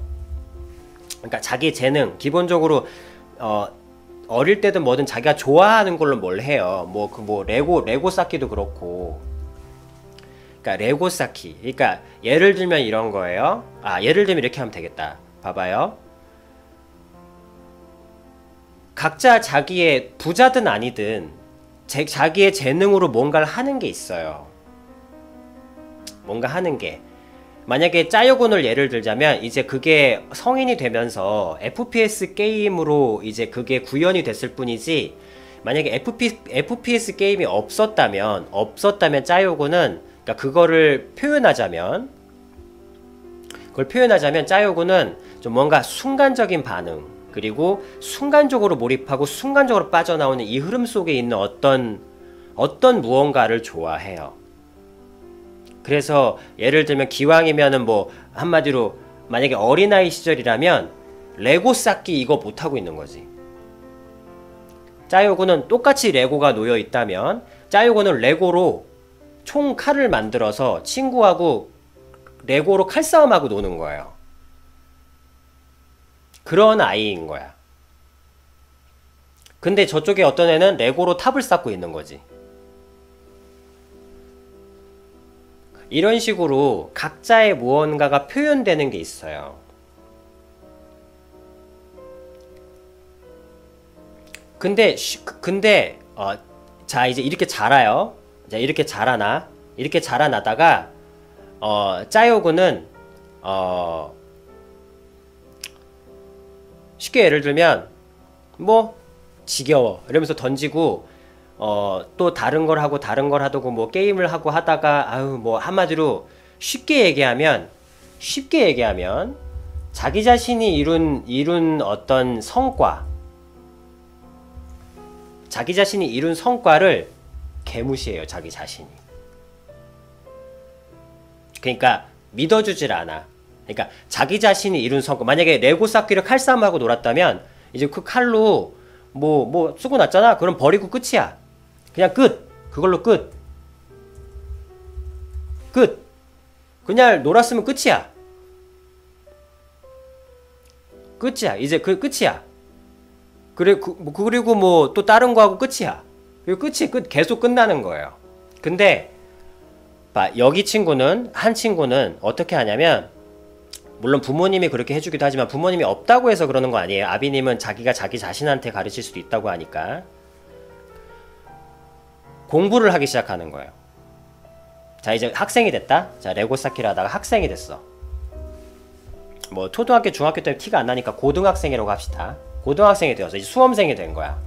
그러니까 자기 재능, 기본적으로 어릴 때든 뭐든 자기가 좋아하는 걸로 뭘 해요. 뭐 레고 쌓기도 그렇고. 그러니까 레고 쌓기. 그러니까 예를 들면 이런 거예요. 예를 들면 이렇게 하면 되겠다. 봐봐요. 각자 자기의, 부자든 아니든 자기의 재능으로 뭔가를 하는 게 있어요. 뭔가 하는 게. 만약에 짜요군을 예를 들자면 이제 그게 성인이 되면서 FPS 게임으로 이제 그게 구현이 됐을 뿐이지, 만약에 FPS 게임이 없었다면 짜요군은, 그러니까 그걸 표현하자면 짜요군은 좀 뭔가 순간적인 반응, 그리고 순간적으로 몰입하고 순간적으로 빠져나오는 이 흐름 속에 있는 어떤 무언가를 좋아해요. 그래서 예를 들면 기왕이면은 뭐 한마디로 만약에 어린아이 시절이라면 레고 쌓기 이거 못하고 있는 거지. 짜요군은 똑같이 레고가 놓여 있다면 짜요군은 레고로 총 칼을 만들어서 친구하고 레고로 칼싸움하고 노는 거예요. 그런 아이인 거야. 근데 저쪽에 어떤 애는 레고로 탑을 쌓고 있는 거지. 이런 식으로 각자의 무언가가 표현되는 게 있어요. 근데 자 이제 이렇게 자라요. 자 이렇게 자라나다가 짜요군은 쉽게 예를 들면 뭐 지겨워 이러면서 던지고 또 다른 걸 하고 뭐 게임을 하고 하다가 뭐 한마디로 쉽게 얘기하면 자기 자신이 이룬 어떤 성과, 자기 자신이 이룬 성과를 개무시해요. 자기 자신이. 그러니까 믿어주질 않아. 그러니까 자기 자신이 이룬 성과, 만약에 레고 쌓기를 칼싸움하고 놀았다면 이제 그 칼로 뭐 쓰고 났잖아. 그럼 버리고 끝이야. 그냥 끝. 그걸로 끝. 그냥 놀았으면 끝이야. 이제 그 끝이야. 그리고 뭐 또 다른 거 하고 끝이야. 그리고 계속 끝나는 거예요. 근데 여기 한 친구는 어떻게 하냐면, 물론 부모님이 그렇게 해주기도 하지만 부모님이 없다고 해서 그러는 거 아니에요. 아비님은 자기가 자기 자신한테 가르칠 수도 있다고 하니까 공부를 하기 시작하는 거예요. 자 이제 학생이 됐다. 자 레고 쌓기를 하다가 학생이 됐어. 뭐 초등학교 중학교 때문에 티가 안 나니까 고등학생이라고 합시다. 고등학생이 되어서 이제 수험생이 된 거야.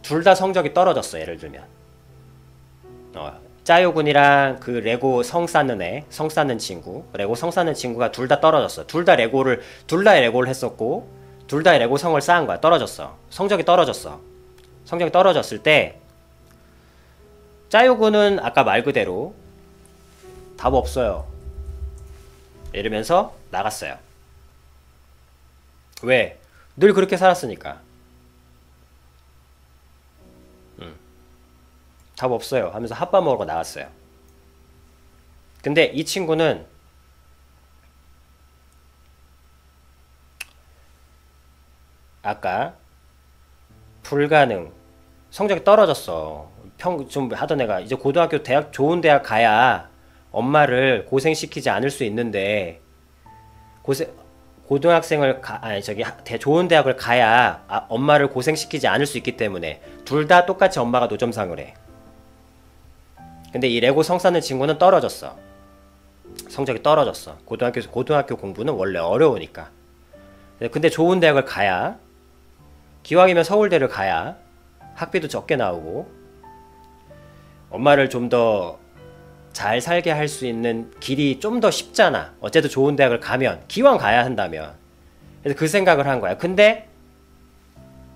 둘 다 성적이 떨어졌어. 예를 들면 짜요군이랑 그 레고 성 쌓는 성 쌓는 친구, 레고 성 쌓는 친구가 둘 다 떨어졌어. 둘 다 레고를 했었고, 둘 다 레고 성을 쌓은 거야. 떨어졌어. 성적이 떨어졌어. 성적이 떨어졌을 때, 짜요군은 아까 말 그대로 답 없어요. 이러면서 나갔어요. 왜? 늘 그렇게 살았으니까. 답 없어요 하면서 핫바 먹으러 나갔어요. 근데 이 친구는 아까 불가능, 성적이 떨어졌어. 좀 하던 애가 이제 고등학교 대학 좋은 대학 가야 엄마를 고생시키지 않을 수 있는데, 고등학생을 좋은 대학을 가야 엄마를 고생시키지 않을 수 있기 때문에 둘 다 똑같이 엄마가 노점상을 해. 근데 이 레고 성 쌓는 친구는 떨어졌어. 성적이 떨어졌어. 고등학교 공부는 원래 어려우니까. 근데 좋은 대학을 가야, 기왕이면 서울대를 가야 학비도 적게 나오고 엄마를 좀 더 잘 살게 할 수 있는 길이 좀 더 쉽잖아. 어쨌든 좋은 대학을 가면, 기왕 가야 한다면. 그래서 그 생각을 한 거야. 근데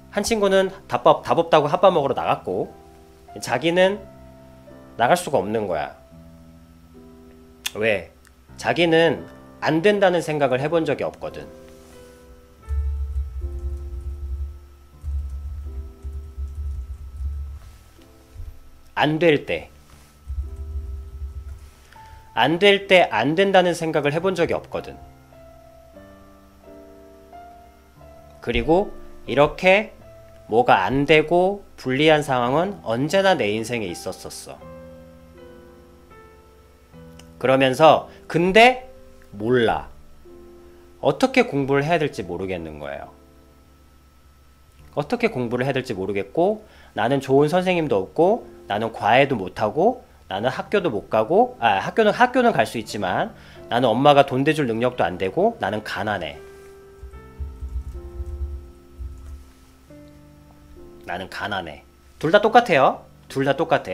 한 친구는 답 없다고 핫밥 먹으러 나갔고, 자기는 나갈 수가 없는 거야. 왜? 자기는 안 된다는 생각을 해본 적이 없거든. 안 될 때, 안 된다는 생각을 해본 적이 없거든. 그리고 이렇게 뭐가 안 되고 불리한 상황은 언제나 내 인생에 있었었어. 그러면서 근데 몰라. 어떻게 공부를 해야 될지 모르겠는 거예요. 어떻게 공부를 해야 될지 모르겠고, 나는 좋은 선생님도 없고, 나는 과외도 못하고, 나는 학교도 못 가고, 학교는 갈 수 있지만 나는 엄마가 돈 대줄 능력도 안 되고, 나는 가난해. 나는 가난해. 둘 다 똑같아요. 둘 다 똑같아.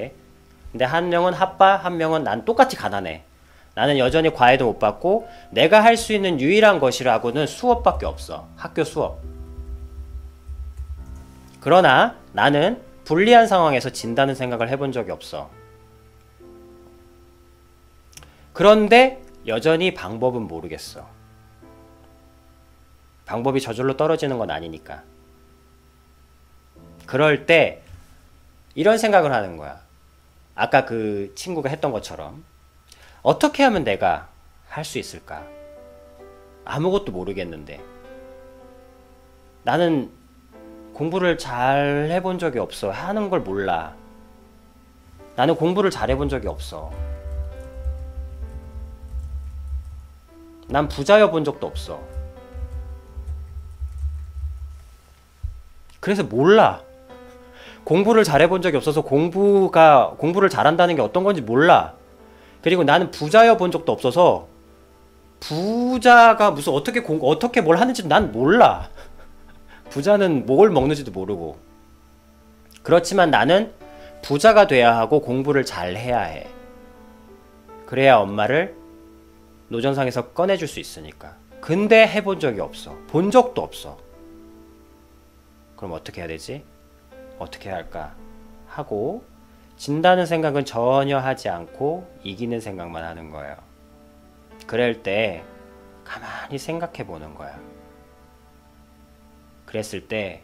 근데 한 명은 핫바, 한 명은 난 똑같이 가난해. 나는 여전히 과외도 못 받고, 내가 할 수 있는 유일한 것이라고는 수업밖에 없어. 학교 수업. 그러나 나는 불리한 상황에서 진다는 생각을 해본 적이 없어. 그런데 여전히 방법은 모르겠어. 방법이 저절로 떨어지는 건 아니니까. 그럴 때 이런 생각을 하는 거야. 아까 그 친구가 했던 것처럼 어떻게 하면 내가 할 수 있을까? 아무것도 모르겠는데. 나는 공부를 잘 해본 적이 없어. 하는 걸 몰라. 나는 공부를 잘 해본 적이 없어. 난 부자여 본 적도 없어. 그래서 몰라. 공부를 잘 해본 적이 없어서 공부를 잘한다는 게 어떤 건지 몰라. 그리고 나는 부자여 본 적도 없어서 부자가 무슨 어떻게 뭘 하는지 난 몰라. 부자는 뭘 먹는지도 모르고. 그렇지만 나는 부자가 돼야 하고 공부를 잘 해야 해. 그래야 엄마를 노점상에서 꺼내줄 수 있으니까. 근데 해본 적이 없어. 본 적도 없어. 그럼 어떻게 해야 되지? 어떻게 해야 할까? 하고 진다는 생각은 전혀 하지 않고 이기는 생각만 하는 거예요. 그럴 때 가만히 생각해 보는 거야. 그랬을 때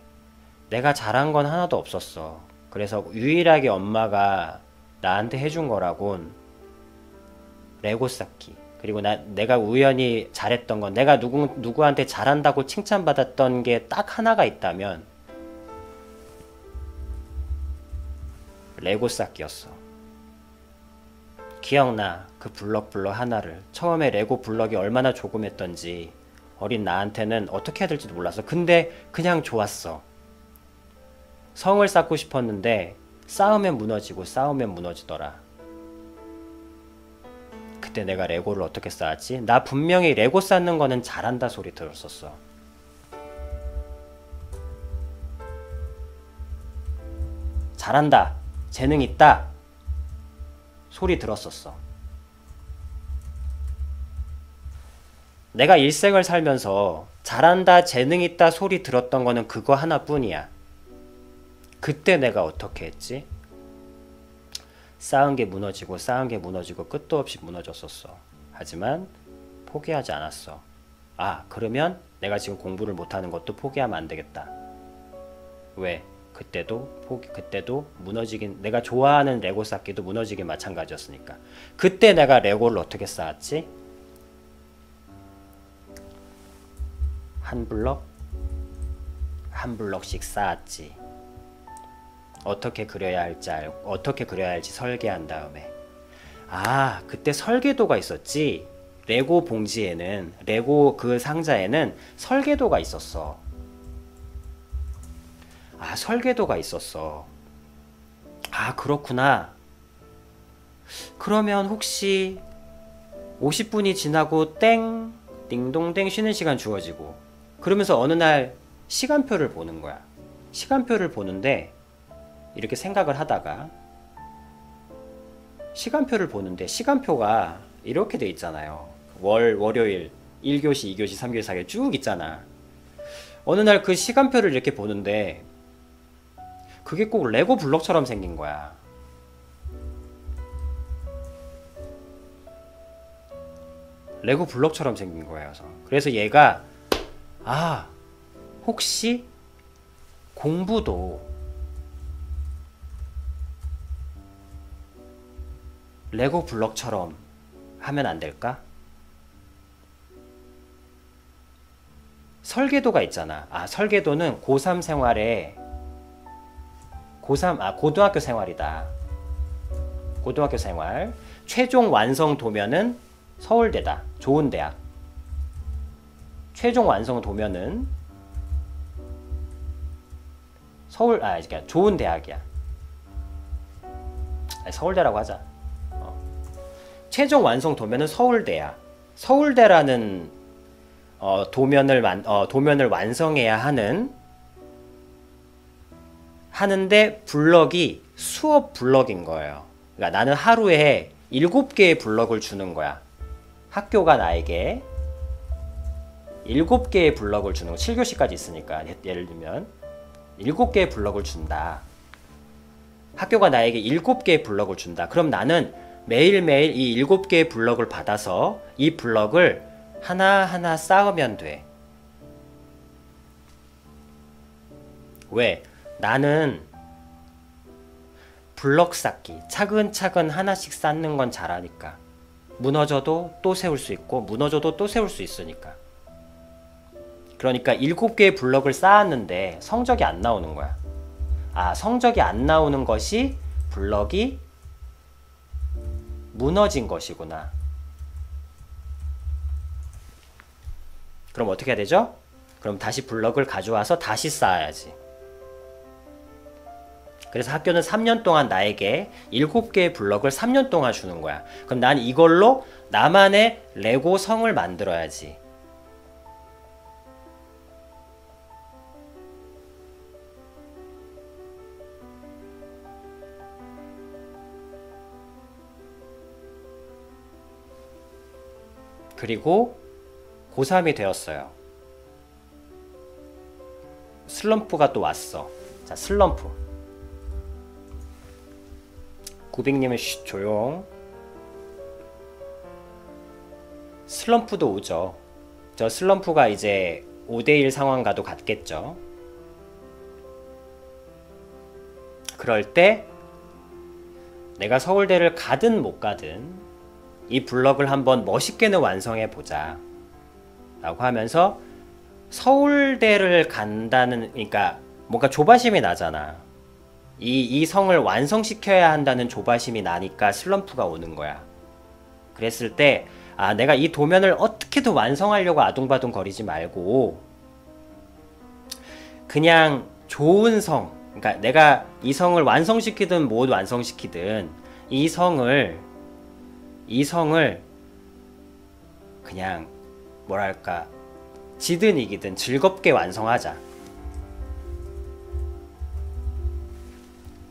내가 잘한 건 하나도 없었어. 그래서 유일하게 엄마가 나한테 해준 거라곤 레고 쌓기. 그리고 내가 우연히 잘했던 건, 내가 누구한테 잘한다고 칭찬받았던 게 딱 하나가 있다면 레고 쌓기였어. 기억나. 그 블럭 하나를. 처음에 레고 블럭이 얼마나 조그맸던지 어린 나한테는 어떻게 해야 될지도 몰랐어. 근데 그냥 좋았어. 성을 쌓고 싶었는데 쌓으면 무너지고 쌓으면 무너지더라. 그때 내가 레고를 어떻게 쌓았지? 나 분명히 레고 쌓는 거는 잘한다 소리 들었었어. 잘한다. 재능 있다. 소리 들었었어. 내가 일생을 살면서 잘한다, 재능 있다 소리 들었던 거는 그거 하나뿐이야. 그때 내가 어떻게 했지? 쌓은 게 무너지고 쌓은 게 무너지고 끝도 없이 무너졌었어. 하지만 포기하지 않았어. 아, 그러면 내가 지금 공부를 못하는 것도 포기하면 안 되겠다. 왜? 그때도 무너지긴, 내가 좋아하는 레고 쌓기도 무너지긴 마찬가지였으니까. 그때 내가 레고를 어떻게 쌓았지? 한 블럭 한 블럭씩 쌓았지. 어떻게 그려야 할지 설계한 다음에. 아, 그때 설계도가 있었지. 레고 봉지에는, 레고 그 상자에는 설계도가 있었어. 아, 설계도가 있었어. 아, 그렇구나. 그러면 혹시 50분이 지나고 땡, 띵동댕 쉬는 시간 주어지고, 그러면서 어느 날 시간표를 보는 거야. 시간표를 보는데 이렇게 생각을 하다가 시간표를 보는데 시간표가 이렇게 돼 있잖아요. 월요일 1교시, 2교시, 3교시, 4교시 쭉 있잖아. 어느 날 그 시간표를 이렇게 보는데 그게 꼭 레고 블록처럼 생긴 거야. 레고 블록처럼 생긴 거예요. 그래서 얘가, 아, 혹시 공부도 레고 블록처럼 하면 안 될까? 설계도가 있잖아. 아, 설계도는 고3 생활에 고등학교 생활이다. 고등학교 생활. 최종 완성 도면은 서울대다. 좋은 대학. 최종 완성 도면은 그러니까 좋은 대학이야. 서울대라고 하자. 최종 완성 도면은 서울대야. 서울대라는 도면을 완성해야 하는데 블럭이 수업 블럭인 거예요. 그러니까 나는 하루에 7개의 블럭을 주는 거야. 학교가 나에게 7개의 블럭을 주는 거. 7교시까지 있으니까 예를 들면 7개의 블럭을 준다. 학교가 나에게 7개의 블럭을 준다. 그럼 나는 매일매일 이 7개의 블럭을 받아서 이 블럭을 하나하나 쌓으면 돼. 왜? 나는 블럭 쌓기, 차근차근 하나씩 쌓는 건 잘하니까. 무너져도 또 세울 수 있고 무너져도 또 세울 수 있으니까. 그러니까 7개의 블럭을 쌓았는데 성적이 안 나오는 거야. 아, 성적이 안 나오는 것이 블럭이 무너진 것이구나. 그럼 어떻게 해야 되죠? 그럼 다시 블럭을 가져와서 다시 쌓아야지. 그래서 학교는 3년 동안 나에게 7개의 블럭을 3년 동안 주는 거야. 그럼 난 이걸로 나만의 레고 성을 만들어야지. 그리고 고3이 되었어요. 슬럼프가 또 왔어. 자, 슬럼프. 구빅님은 쉿, 조용. 슬럼프도 오죠. 저 슬럼프가 이제 5대1 상황과도 같겠죠. 그럴 때 내가 서울대를 가든 못 가든 이 블럭을 한번 멋있게는 완성해 보자 라고 하면서 서울대를 간다는, 그러니까 뭔가 조바심이 나잖아. 이 성을 완성시켜야 한다는 조바심이 나니까 슬럼프가 오는 거야. 그랬을 때, 아, 내가 이 도면을 어떻게든 완성하려고 아둥바둥 거리지 말고 그냥 좋은 성, 그러니까 내가 이 성을 완성시키든 못 완성시키든 이 성을 그냥 뭐랄까 지든 이기든 즐겁게 완성하자.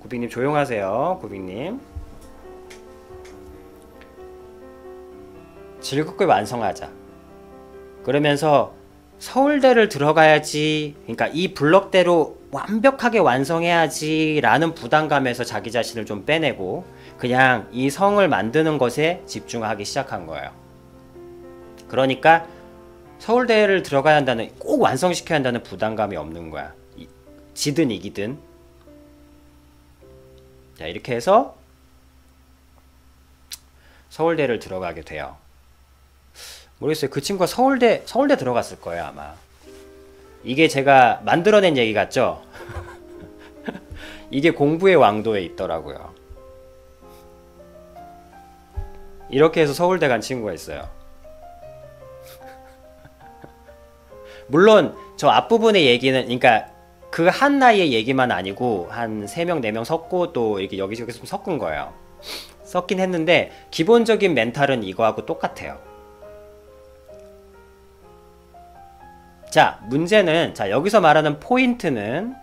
구빅님 조용하세요. 구빅님. 즐겁게 완성하자. 그러면서 서울대를 들어가야지, 그러니까 이 블럭대로 완벽하게 완성해야지 라는 부담감에서 자기 자신을 좀 빼내고 그냥 이 성을 만드는 것에 집중하기 시작한 거예요. 그러니까 서울대를 들어가야 한다는, 꼭 완성시켜야 한다는 부담감이 없는 거야. 지든 이기든. 자, 이렇게 해서 서울대를 들어가게 돼요. 모르겠어요. 그 친구가 서울대 들어갔을 거예요, 아마. 이게 제가 만들어낸 얘기 같죠? 이게 공부의 왕도에 있더라고요. 이렇게 해서 서울대 간 친구가 있어요. 물론 저 앞부분의 얘기는, 그러니까 그 한 나이의 얘기만 아니고 한 3명 4명 섞고 또 이렇게 여기저기서 좀 섞은 거예요. 섞긴 했는데 기본적인 멘탈은 이거하고 똑같아요. 자, 문제는, 자, 여기서 말하는 포인트는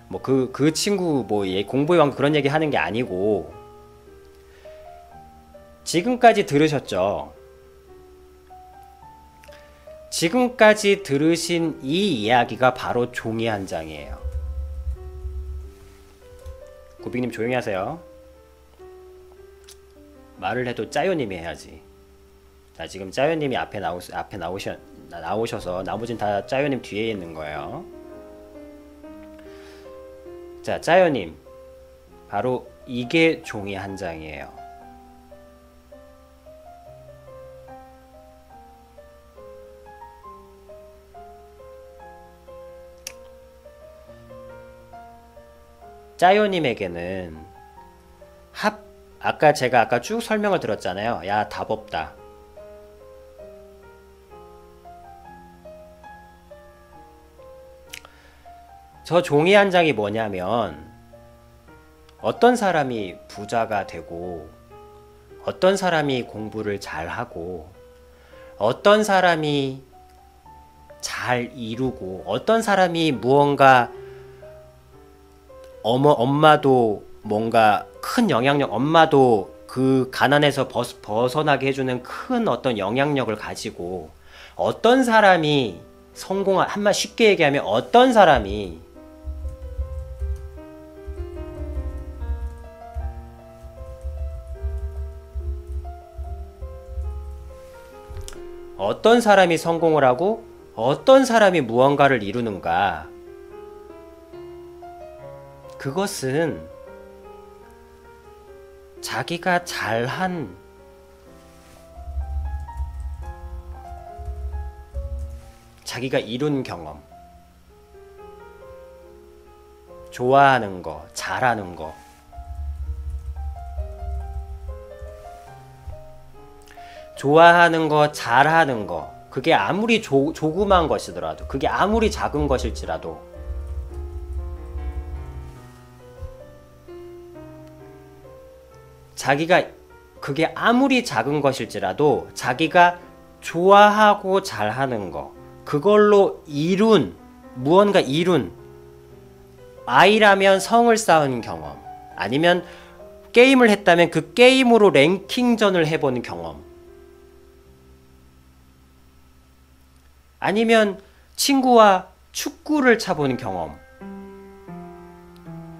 뭐 그 친구 뭐 공부의 왕 그런 얘기 하는 게 아니고, 지금까지 들으셨죠? 지금까지 들으신 이 이야기가 바로 종이 한 장이에요. 고객님 조용히 하세요. 말을 해도 짜요님이 해야지. 자, 지금 짜요님이 앞에 나오셔서 나머진 다 짜요님 뒤에 있는 거예요. 자, 짜요님, 바로 이게 종이 한 장이에요. 짜요님에게는 아까 쭉 설명을 들었잖아요. 야, 답 없다. 저 종이 한 장이 뭐냐면, 어떤 사람이 부자가 되고, 어떤 사람이 공부를 잘하고, 어떤 사람이 잘 이루고, 어떤 사람이 무언가 엄마도 뭔가 큰 영향력, 엄마도 그 가난에서 벗어나게 해주는 큰 어떤 영향력을 가지고, 어떤 사람이 한말 쉽게 얘기하면 어떤 사람이 성공을 하고 어떤 사람이 무언가를 이루는가, 그것은 자기가 잘한, 자기가 이룬 경험, 좋아하는 거, 잘하는 거, 잘하는 거, 그게 아무리 조그만 것이더라도, 그게 아무리 작은 것일지라도, 그게 아무리 작은 것일지라도 자기가 좋아하고 잘하는 거, 그걸로 무언가 이룬, 아이라면 성을 쌓은 경험, 아니면 게임을 했다면 그 게임으로 랭킹전을 해보는 경험, 아니면 친구와 축구를 차보는 경험,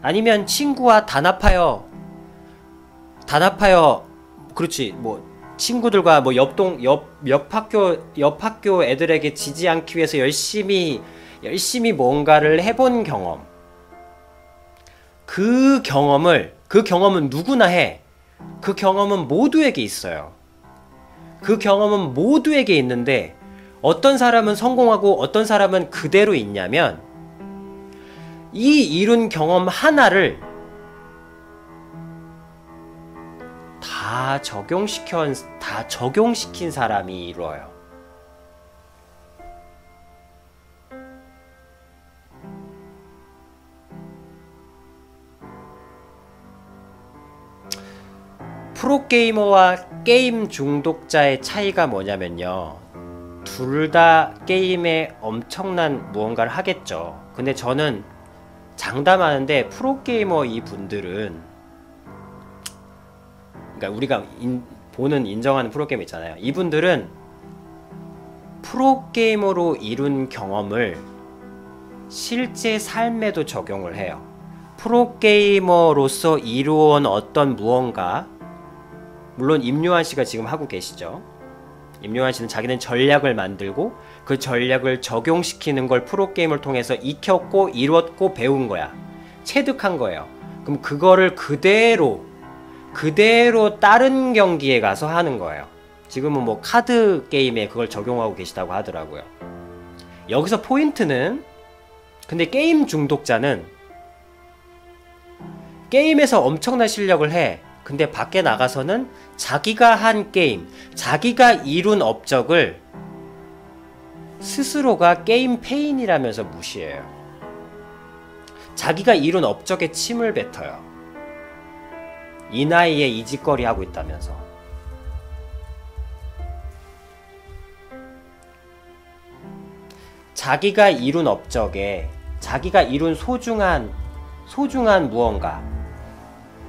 아니면 친구와 단합하여, 그렇지, 뭐 친구들과 뭐 옆 학교 애들에게 지지 않기 위해서 열심히 뭔가를 해본 경험. 그 경험은 누구나 해. 그 경험은 모두에게 있어요. 그 경험은 모두에게 있는데, 어떤 사람은 성공하고 어떤 사람은 그대로 있냐면, 이 이룬 경험 하나를 다 적용시킨 사람이 이루어요. 프로게이머와 게임 중독자의 차이가 뭐냐면요, 둘 다 게임에 엄청난 무언가를 하겠죠. 근데 저는 장담하는데, 프로게이머 이 분들은, 그러니까 우리가 보는 인정하는 프로게이머 있잖아요. 이분들은 프로게이머로 이룬 경험을 실제 삶에도 적용을 해요. 프로게이머로서 이루어온 어떤 무언가, 물론 임요한 씨가 지금 하고 계시죠. 임요한 씨는 자기는 전략을 만들고 그 전략을 적용시키는 걸 프로게임을 통해서 익혔고 이뤘고 배운 거야. 체득한 거예요. 그럼 그거를 그대로 다른 경기에 가서 하는 거예요. 지금은 뭐 카드 게임에 그걸 적용하고 계시다고 하더라고요. 여기서 포인트는, 근데 게임 중독자는 게임에서 엄청난 실력을 해. 근데 밖에 나가서는 자기가 한 게임, 자기가 이룬 업적을 스스로가 게임 페인이라면서 무시해요. 자기가 이룬 업적에 침을 뱉어요. 이 나이에 이 짓거리 하고 있다면서. 자기가 이룬 업적에, 자기가 이룬 소중한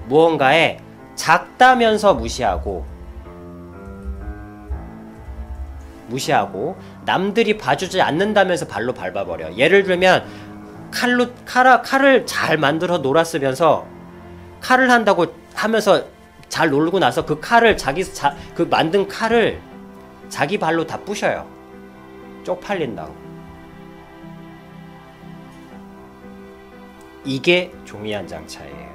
무언가에 작다면서 무시하고 남들이 봐주지 않는다면서 발로 밟아버려. 예를 들면 칼을 잘 만들어 놀았으면서 칼을 한다고 하면서 잘 놀고 나서 그 칼을 그 만든 칼을 자기 발로 다 부셔요. 쪽팔린다고. 이게 종이 한 장 차이예요.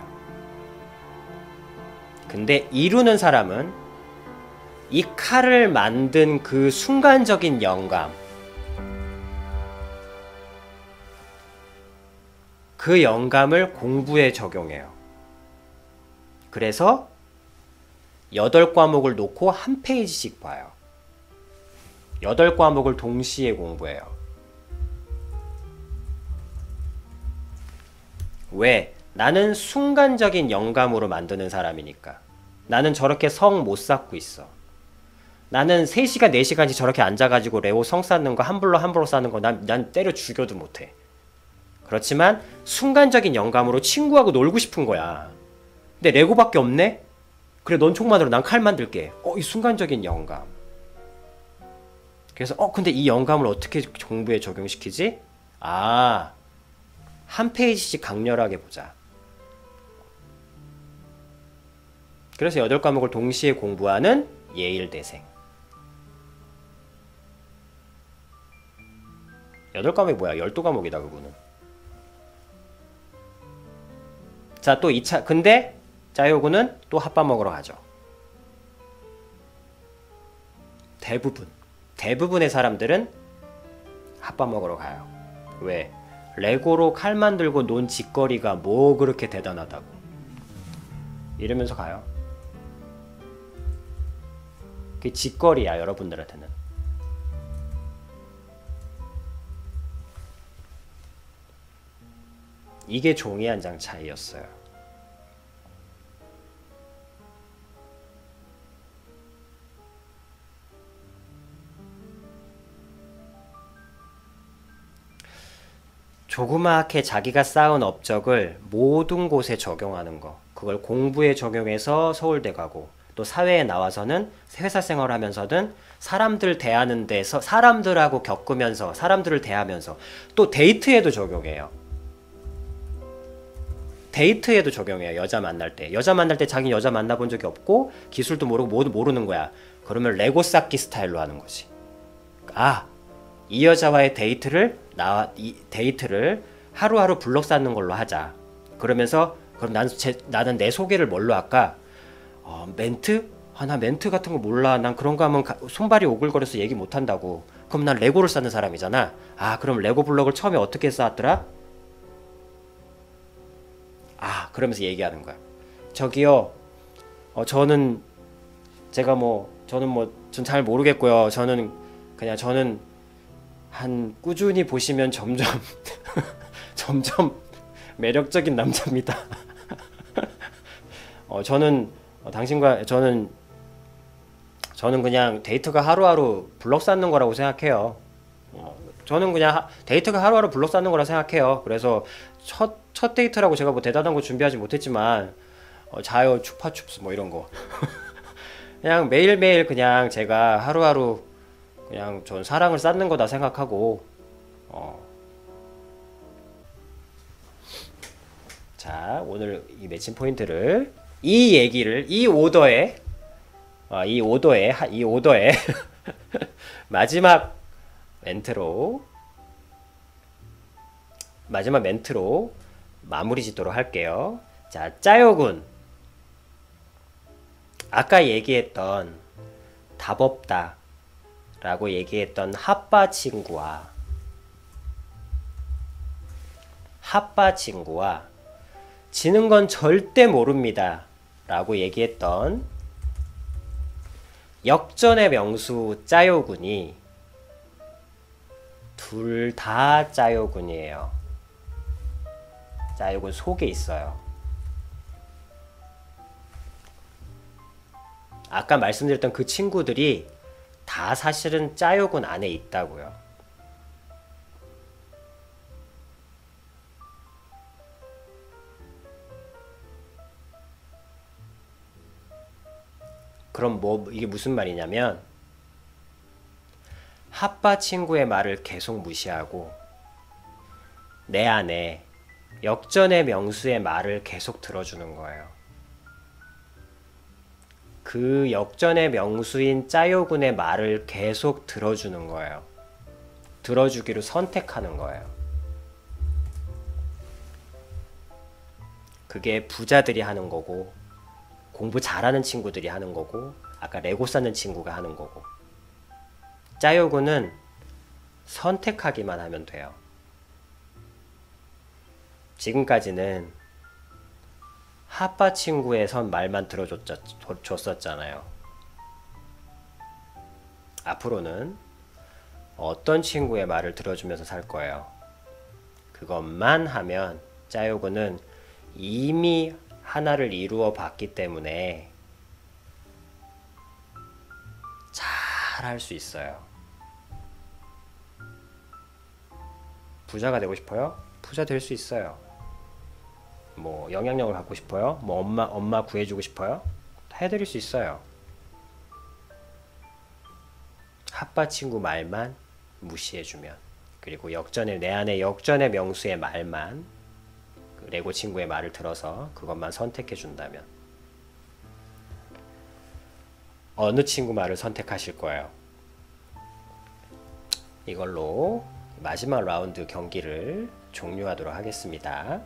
근데 이루는 사람은 이 칼을 만든 그 순간적인 영감, 그 영감을 공부에 적용해요. 그래서 8과목을 놓고 한 페이지씩 봐요. 8과목을 동시에 공부해요. 왜? 나는 순간적인 영감으로 만드는 사람이니까. 나는 저렇게 성 못 쌓고 있어. 나는 3시간, 4시간씩 저렇게 앉아가지고 레오 성 쌓는 거 한 블록 쌓는 거 난 때려 죽여도 못해. 그렇지만 순간적인 영감으로 친구하고 놀고 싶은 거야. 근데 레고밖에 없네? 그래, 넌 총 만들어, 난 칼 만들게. 이 순간적인 영감. 그래서 근데 이 영감을 어떻게 공부에 적용시키지? 한 페이지씩 강렬하게 보자. 그래서 8과목을 동시에 공부하는 예일대생. 8과목이 뭐야? 12과목이다 그거는. 자, 또 2차. 근데 짜요구는 또 핫바 먹으러 가죠. 대부분의 사람들은 핫바 먹으러 가요. 왜? 레고로 칼 만들고 논 짓거리가 뭐 그렇게 대단하다고 이러면서 가요. 그게 짓거리야, 여러분들한테는. 이게 종이 한 장 차이였어요. 조그맣게 자기가 쌓은 업적을 모든 곳에 적용하는 거, 그걸 공부에 적용해서 서울대 가고, 또 사회에 나와서는 회사 생활하면서든 사람들 대하는 데서 사람들하고 겪으면서 사람들을 대하면서 또 데이트에도 적용해요. 여자 만날 때 자기 여자 만나본 적이 없고 기술도 모르고 뭐도 모르는 거야. 그러면 레고 쌓기 스타일로 하는 거지. 이 여자와의 데이트를 하루하루 블록 쌓는 걸로 하자. 그러면서 그럼 나는 내 소개를 뭘로 할까? 멘트? 나 멘트 같은 거 몰라. 난 그런 거 하면 손발이 오글거려서 얘기 못 한다고. 그럼 난 레고를 쌓는 사람이잖아. 그럼 레고 블록을 처음에 어떻게 쌓았더라? 그러면서 얘기하는 거야. 저기요, 저는 전 잘 모르겠고요. 저는 꾸준히 보시면 점점 매력적인 남자입니다. 저는 그냥 데이트가 하루하루 블록 쌓는 거라고 생각해요. 저는 그냥 데이트가 하루하루 블록 쌓는 거라 생각해요. 그래서 첫 데이트라고 제가 뭐 대단한 거 준비하지 못했지만 자요 추파춥스 뭐 이런 거 그냥 매일매일 그냥 제가 하루하루 그냥 전 사랑을 쌓는 거다 생각하고 어, 자 오늘 이 매칭 포인트를 이 얘기를 이 오더의 마지막 멘트로 마무리 짓도록 할게요. 자, 짜요군. 아까 얘기했던 답 없다 라고 얘기했던 핫바 친구와 지는 건 절대 모릅니다 라고 얘기했던 역전의 명수 짜요군이 둘 다 짜요군이에요. 짜요군 속에 있어요. 아까 말씀드렸던 그 친구들이 다 사실은 짜요군 안에 있다고요. 그럼 이게 무슨 말이냐면 핫바 친구의 말을 계속 무시하고 내 안에 역전의 명수의 말을 계속 들어주는 거예요. 그 역전의 명수인 짜요군의 말을 계속 들어주는 거예요. 들어주기로 선택하는 거예요. 그게 부자들이 하는 거고 공부 잘하는 친구들이 하는 거고 아까 레고 쌓는 친구가 하는 거고 짜요군은 선택하기만 하면 돼요. 지금까지는 핫바 친구의 말만 들어줬었잖아요. 앞으로는 어떤 친구의 말을 들어주면서 살 거예요. 그것만 하면 짜요군은 이미 하나를 이루어 봤기 때문에 잘 할 수 있어요. 부자가 되고 싶어요? 부자 될 수 있어요. 뭐 영향력을 갖고 싶어요? 뭐 엄마 구해주고 싶어요? 다 해드릴 수 있어요. 핫바 친구 말만 무시해주면, 그리고 내 안에 역전의 명수의 말만, 그 레고 친구의 말을 들어서 그것만 선택해준다면 어느 친구 말을 선택하실 거예요? 이걸로 마지막 라운드 경기를 종료하도록 하겠습니다.